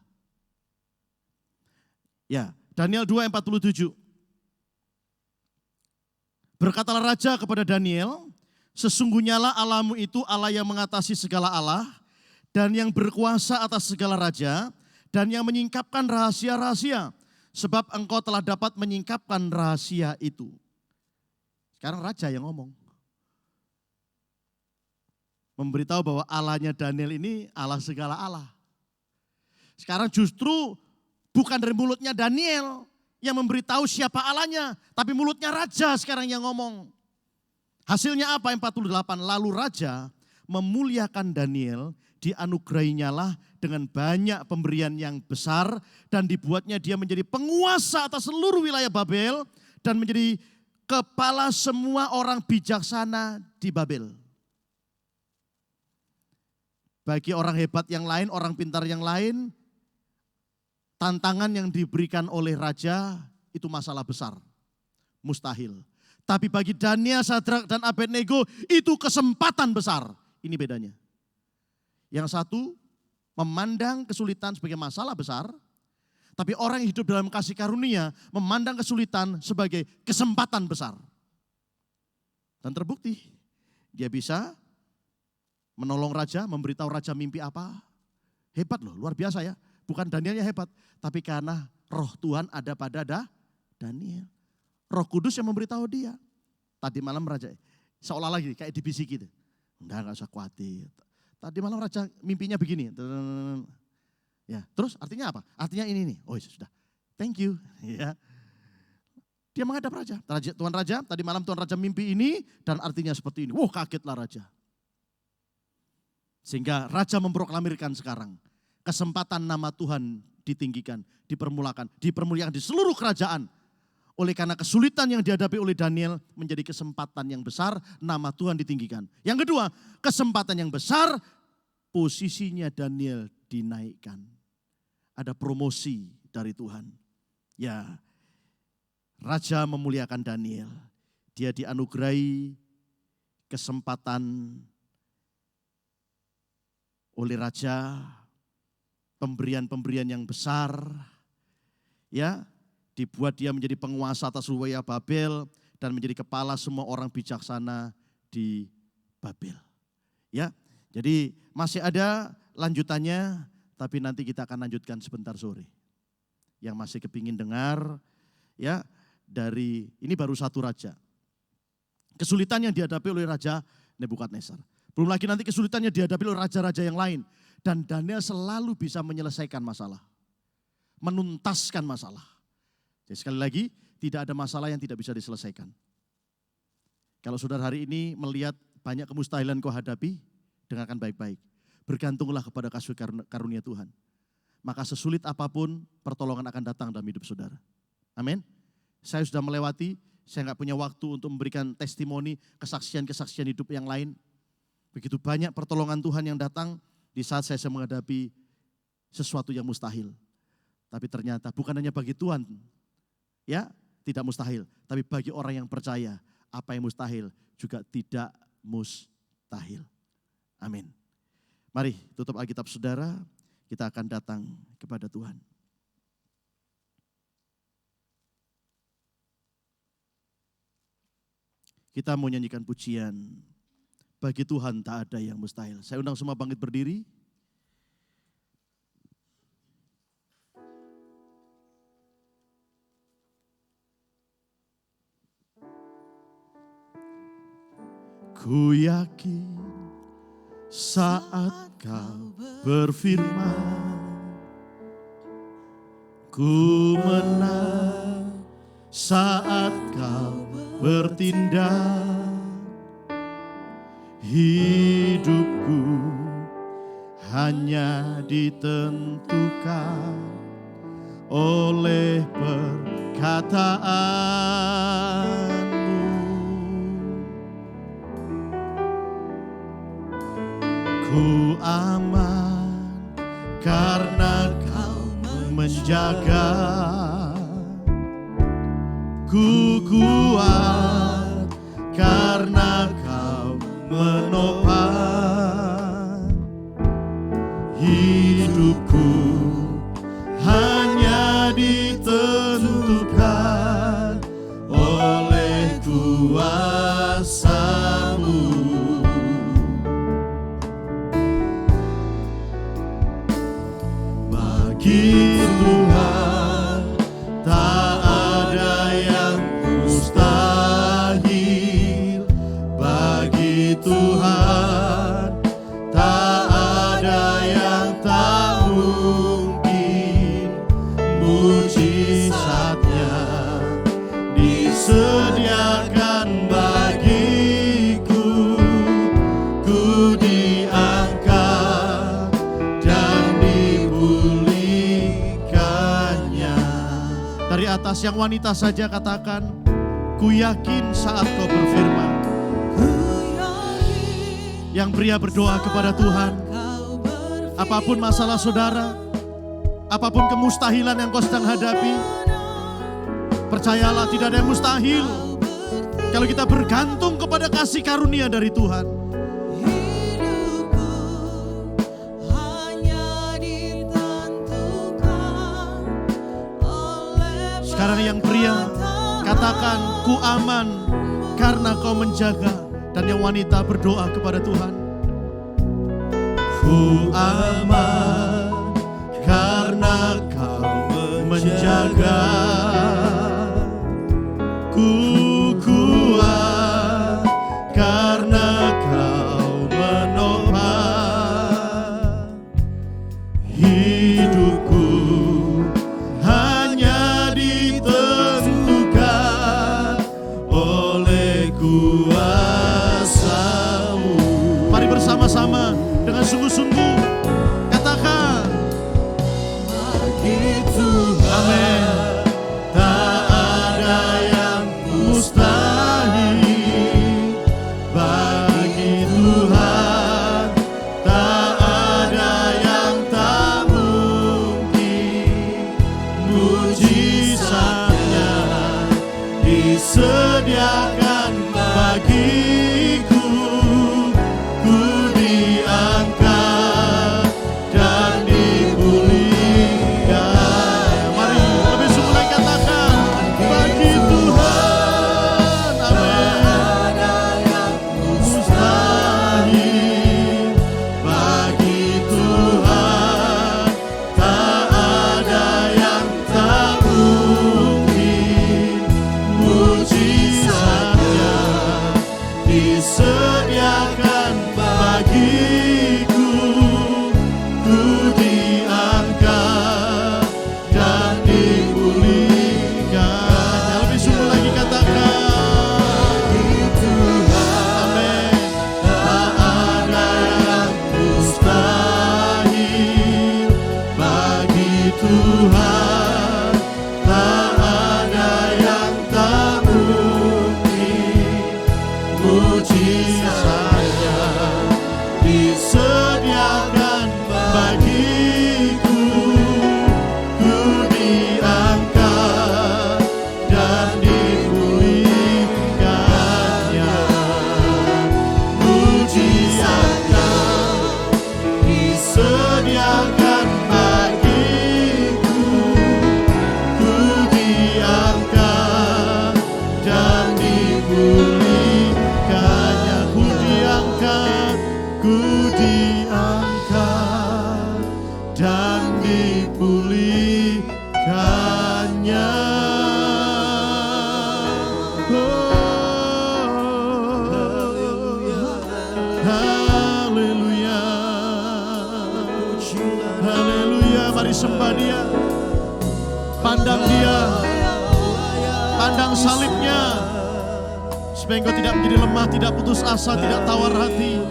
S3: Ya, Daniel 2:47. Berkatalah raja kepada Daniel, sesungguhnya lah Allahmu itu Allah yang mengatasi segala Allah dan yang berkuasa atas segala raja dan yang menyingkapkan rahasia-rahasia, sebab engkau telah dapat menyingkapkan rahasia itu. Sekarang raja yang ngomong. Memberitahu bahwa Allahnya Daniel ini Allah segala Allah. Sekarang justru bukan dari mulutnya Daniel yang memberitahu siapa Allahnya, tapi mulutnya raja sekarang yang ngomong. Hasilnya apa? 48. Lalu raja memuliakan Daniel, dianugerahinya lah dengan banyak pemberian yang besar dan dibuatnya dia menjadi penguasa atas seluruh wilayah Babel dan menjadi kepala semua orang bijaksana di Babel. Bagi orang hebat yang lain, orang pintar yang lain, tantangan yang diberikan oleh raja itu masalah besar, mustahil. Tapi bagi Daniel, Sadrak, dan Abednego itu kesempatan besar. Ini bedanya. Yang satu memandang kesulitan sebagai masalah besar, tapi orang yang hidup dalam kasih karunia memandang kesulitan sebagai kesempatan besar. Dan terbukti, dia bisa menolong raja, memberitahu raja mimpi apa. Hebat loh, luar biasa ya. Bukan Danielnya hebat, tapi karena roh Tuhan ada pada Daniel. Roh Kudus yang memberitahu dia. Tadi malam raja, seolah-olah gini, kayak dibisiki gitu. Enggak usah khawatir. Tadi malam raja mimpinya begini. Ya, terus artinya apa? Artinya ini nih. Oh sudah, thank you. Ya. Dia menghadap raja. Tuan raja, tadi malam Tuan raja mimpi ini dan artinya seperti ini. Wah, kagetlah raja. Sehingga raja memproklamirkan sekarang. Kesempatan nama Tuhan ditinggikan, dipermuliakan di seluruh kerajaan. Oleh karena kesulitan yang dihadapi oleh Daniel menjadi kesempatan yang besar, nama Tuhan ditinggikan. Yang kedua, kesempatan yang besar, posisinya Daniel dinaikkan. Ada promosi dari Tuhan. Ya, raja memuliakan Daniel. Dia dianugerahi kesempatan oleh raja, pemberian-pemberian yang besar, ya, dibuat dia menjadi penguasa atas wilayah Babel dan menjadi kepala semua orang bijaksana di Babel. Ya, jadi masih ada lanjutannya, tapi nanti kita akan lanjutkan sebentar sore. Yang masih kepingin dengar, ya, dari ini baru satu raja. Kesulitan yang dihadapi oleh Raja Nebukadnezar. Belum lagi nanti kesulitan yang dihadapi oleh raja-raja yang lain. Dan Daniel selalu bisa menyelesaikan masalah. Menuntaskan masalah. Jadi sekali lagi, tidak ada masalah yang tidak bisa diselesaikan. Kalau saudara hari ini melihat banyak kemustahilan kau hadapi, dengarkan baik-baik. Bergantunglah kepada kasih karunia Tuhan. Maka sesulit apapun, pertolongan akan datang dalam hidup saudara. Amin. Saya sudah melewati, saya nggak punya waktu untuk memberikan testimoni, kesaksian-kesaksian hidup yang lain. Begitu banyak pertolongan Tuhan yang datang di saat saya menghadapi sesuatu yang mustahil. Tapi ternyata bukan hanya bagi Tuhan, ya tidak mustahil. Tapi bagi orang yang percaya, apa yang mustahil juga tidak mustahil. Amin. Mari tutup Alkitab saudara, kita akan datang kepada Tuhan. Kita mau nyanyikan pujian, bagi Tuhan tak ada yang mustahil. Saya undang semua bangkit berdiri. Ku yakin saat kau berfirman, ku menang saat kau bertindak. Hidupku hanya ditentukan oleh perkataanmu. Ku aman karena kau menjaga. Ku kuat karena kau menopang. Hidupku hanya ditentukan oleh kuasa-Mu. Bagi Tuhan tak ada yang mustahil. Bagi Tuhan tak ada yang tak mungkin. Mujizatnya disediakan bagiku. Ku diangkat dan dipulihkannya. Dari atas yang wanita saja katakan, ku yakin saat kau berfirman. Yang pria berdoa kepada Tuhan, apapun masalah saudara, apapun kemustahilan yang kau sedang hadapi, percayalah tidak ada yang mustahil kalau kita bergantung kepada kasih karunia dari Tuhan. Sekarang yang pria katakan, ku aman karena kau menjaga. Dan yang wanita berdoa kepada Tuhan, ku aman karena kau menjaga. Ku kuat karena kau menopang. Hidupku hanya ditentukan oleh kuasa. Mari bersama-sama dengan sungguh-sungguh katakan, bagi Tuhan amin, tak ada yang mustahil. Bagi Tuhan tak ada yang tak mungkin. Mujizatnya disediakan bagiku. Ku diangkat dan dipulihkan. Mari diangkat, ku diangkat dan dipulihkannya. Haleluya, haleluya. Mari sembah Dia, pandang Dia, pandang salibnya, supaya engkau tidak menjadi lemah, tidak putus asa, tidak tawar hati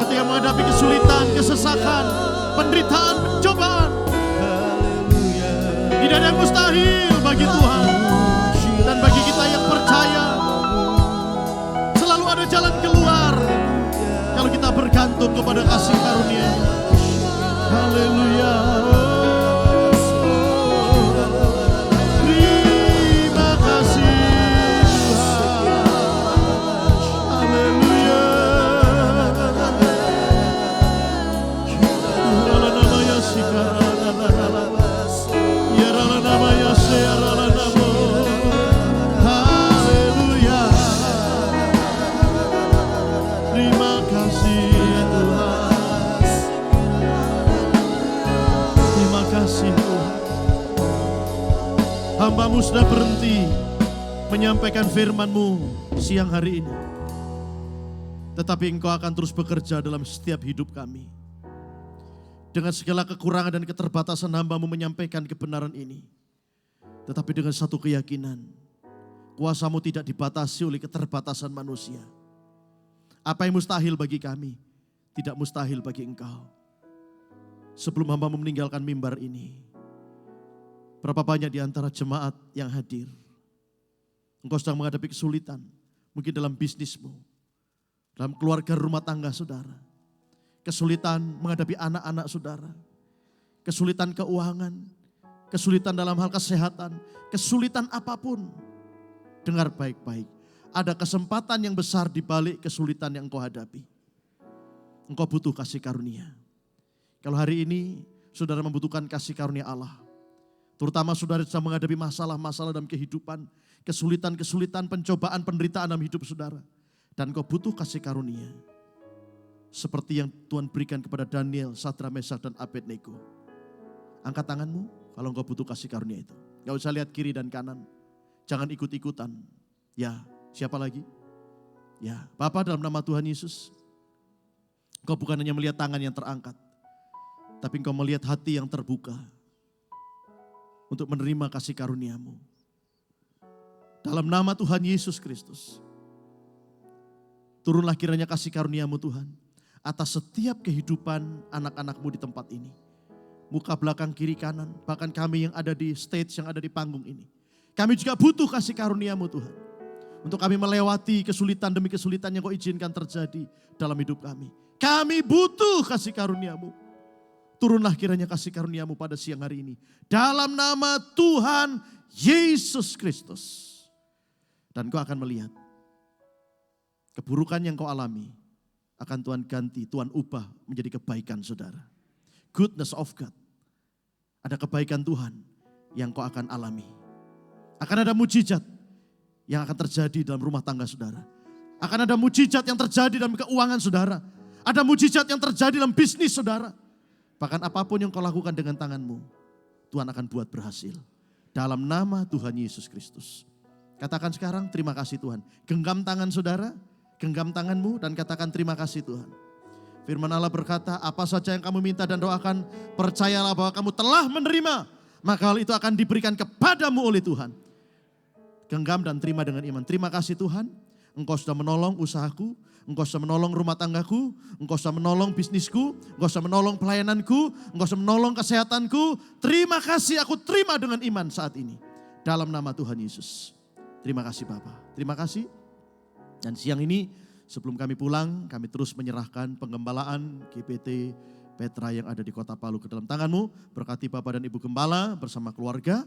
S3: ketika menghadapi kesulitan, kesesakan, penderitaan, pencobaan. Tidak ada yang mustahil bagi Tuhan. Dan bagi kita yang percaya, selalu ada jalan keluar kalau kita bergantung kepada kasih karunia-Nya. Haleluya. Terima kasih Tuhan. Haleluya. Haleluya. Terima kasih Tuhan. Terima kasih Tuhan. Hamba-Mu sudah berhenti menyampaikan firman-Mu siang hari ini. Tetapi Engkau akan terus bekerja dalam setiap hidup kami. Dengan segala kekurangan dan keterbatasan hamba-Mu menyampaikan kebenaran ini. Tetapi dengan satu keyakinan, kuasa-Mu tidak dibatasi oleh keterbatasan manusia. Apa yang mustahil bagi kami, tidak mustahil bagi Engkau. Sebelum hamba-Mu meninggalkan mimbar ini, berapa banyak di antara jemaat yang hadir, engkau sedang menghadapi kesulitan, mungkin dalam bisnismu, dalam keluarga rumah tangga saudara, kesulitan menghadapi anak-anak saudara, kesulitan keuangan, kesulitan dalam hal kesehatan, kesulitan apapun. Dengar baik-baik, ada kesempatan yang besar di balik kesulitan yang engkau hadapi. Engkau butuh kasih karunia. Kalau hari ini saudara membutuhkan kasih karunia Allah, terutama saudara sedang menghadapi masalah-masalah dalam kehidupan, kesulitan-kesulitan, pencobaan, penderitaan dalam hidup saudara, dan engkau butuh kasih karunia, seperti yang Tuhan berikan kepada Daniel, Sadrak, Mesak, dan Abednego. Angkat tanganmu kalau engkau butuh kasih karunia itu. Gak usah lihat kiri dan kanan. Jangan ikut-ikutan. Ya, siapa lagi? Ya, Bapa, dalam nama Tuhan Yesus, engkau bukan hanya melihat tangan yang terangkat, tapi engkau melihat hati yang terbuka untuk menerima kasih karunia-Mu. Dalam nama Tuhan Yesus Kristus, turunlah kiranya kasih karunia-Mu Tuhan atas setiap kehidupan anak-anak-Mu di tempat ini. Muka belakang kiri kanan, bahkan kami yang ada di stage, yang ada di panggung ini. Kami juga butuh kasih karunia-Mu Tuhan. Untuk kami melewati kesulitan demi kesulitan yang Kau izinkan terjadi dalam hidup kami. Kami butuh kasih karunia-Mu. Turunlah kiranya kasih karunia-Mu pada siang hari ini. Dalam nama Tuhan Yesus Kristus. Dan Kau akan melihat keburukan yang Kau alami akan Tuhan ganti, Tuhan ubah menjadi kebaikan saudara. Goodness of God. Ada kebaikan Tuhan yang Kau akan alami. Akan ada mujizat yang akan terjadi dalam rumah tangga saudara. Akan ada mujizat yang terjadi dalam keuangan saudara. Ada mujizat yang terjadi dalam bisnis saudara. Bahkan apapun yang Kau lakukan dengan tanganmu, Tuhan akan buat berhasil. Dalam nama Tuhan Yesus Kristus. Katakan sekarang terima kasih Tuhan. Genggam tangan saudara, genggam tanganmu dan katakan terima kasih Tuhan. Firman Allah berkata, apa saja yang kamu minta dan doakan, percayalah bahwa kamu telah menerima, maka hal itu akan diberikan kepadamu oleh Tuhan. Genggam dan terima dengan iman. Terima kasih Tuhan, Engkau sudah menolong usahaku, Engkau sudah menolong rumah tanggaku, Engkau sudah menolong bisnisku, Engkau sudah menolong pelayananku, Engkau sudah menolong kesehatanku. Terima kasih, aku terima dengan iman saat ini. Dalam nama Tuhan Yesus. Terima kasih Bapa. Terima kasih. Dan siang ini sebelum kami pulang, kami terus menyerahkan penggembalaan GPT Petra yang ada di Kota Palu ke dalam tanganmu. Berkati Bapak dan Ibu Gembala bersama keluarga.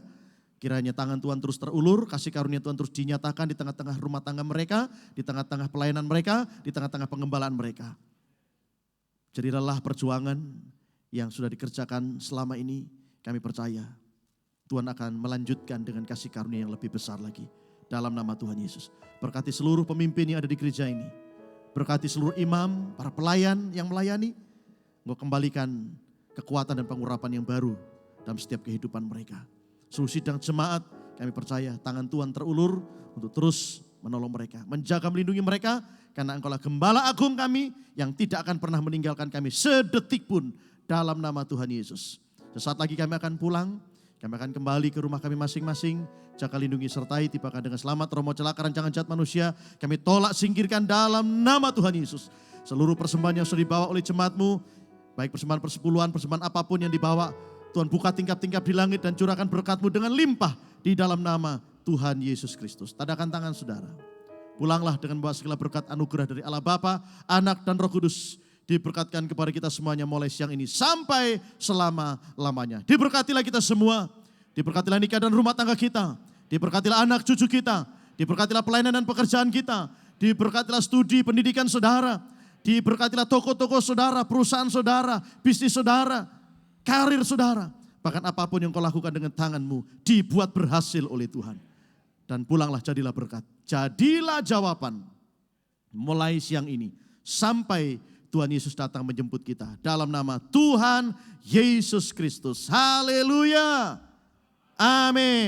S3: Kiranya tangan Tuhan terus terulur, kasih karunia Tuhan terus dinyatakan di tengah-tengah rumah tangga mereka, di tengah-tengah pelayanan mereka, di tengah-tengah pengembalaan mereka. Jadilah perjuangan yang sudah dikerjakan selama ini, kami percaya Tuhan akan melanjutkan dengan kasih karunia yang lebih besar lagi. Dalam nama Tuhan Yesus. Berkati seluruh pemimpin yang ada di gereja ini. Berkati seluruh imam, para pelayan yang melayani. Engkau kembalikan kekuatan dan pengurapan yang baru dalam setiap kehidupan mereka. Seluruh sidang jemaat, kami percaya tangan Tuhan terulur untuk terus menolong mereka. Menjaga, melindungi mereka, karena Engkaulah Gembala Agung kami yang tidak akan pernah meninggalkan kami sedetik pun dalam nama Tuhan Yesus. Sesaat lagi kami akan pulang, kami akan kembali ke rumah kami masing-masing. Jaga, lindungi, sertai, tibakan dengan selamat, roh maut celaka, rancangan jahat manusia. Kami tolak, singkirkan dalam nama Tuhan Yesus. Seluruh persembahan yang sudah dibawa oleh jemaat-Mu, baik persembahan persepuluhan, persembahan apapun yang dibawa, Tuhan buka tingkap-tingkap di langit dan curahkan berkat-Mu dengan limpah di dalam nama Tuhan Yesus Kristus. Tadakan tangan saudara. Pulanglah dengan bawa segala berkat anugerah dari Allah Bapa, Anak dan Roh Kudus. Diberkatkan kepada kita semuanya mulai siang ini sampai selama-lamanya. Diberkatilah kita semua. Diberkatilah nikah dan rumah tangga kita. Diberkatilah anak cucu kita. Diberkatilah pelayanan dan pekerjaan kita. Diberkatilah studi pendidikan saudara. Diberkatilah toko-toko saudara, perusahaan saudara, bisnis saudara, karir saudara. Bahkan apapun yang kau lakukan dengan tanganmu dibuat berhasil oleh Tuhan. Dan pulanglah, jadilah berkat. Jadilah jawaban mulai siang ini sampai Tuhan Yesus datang menjemput kita. Dalam nama Tuhan Yesus Kristus. Haleluya. Amin.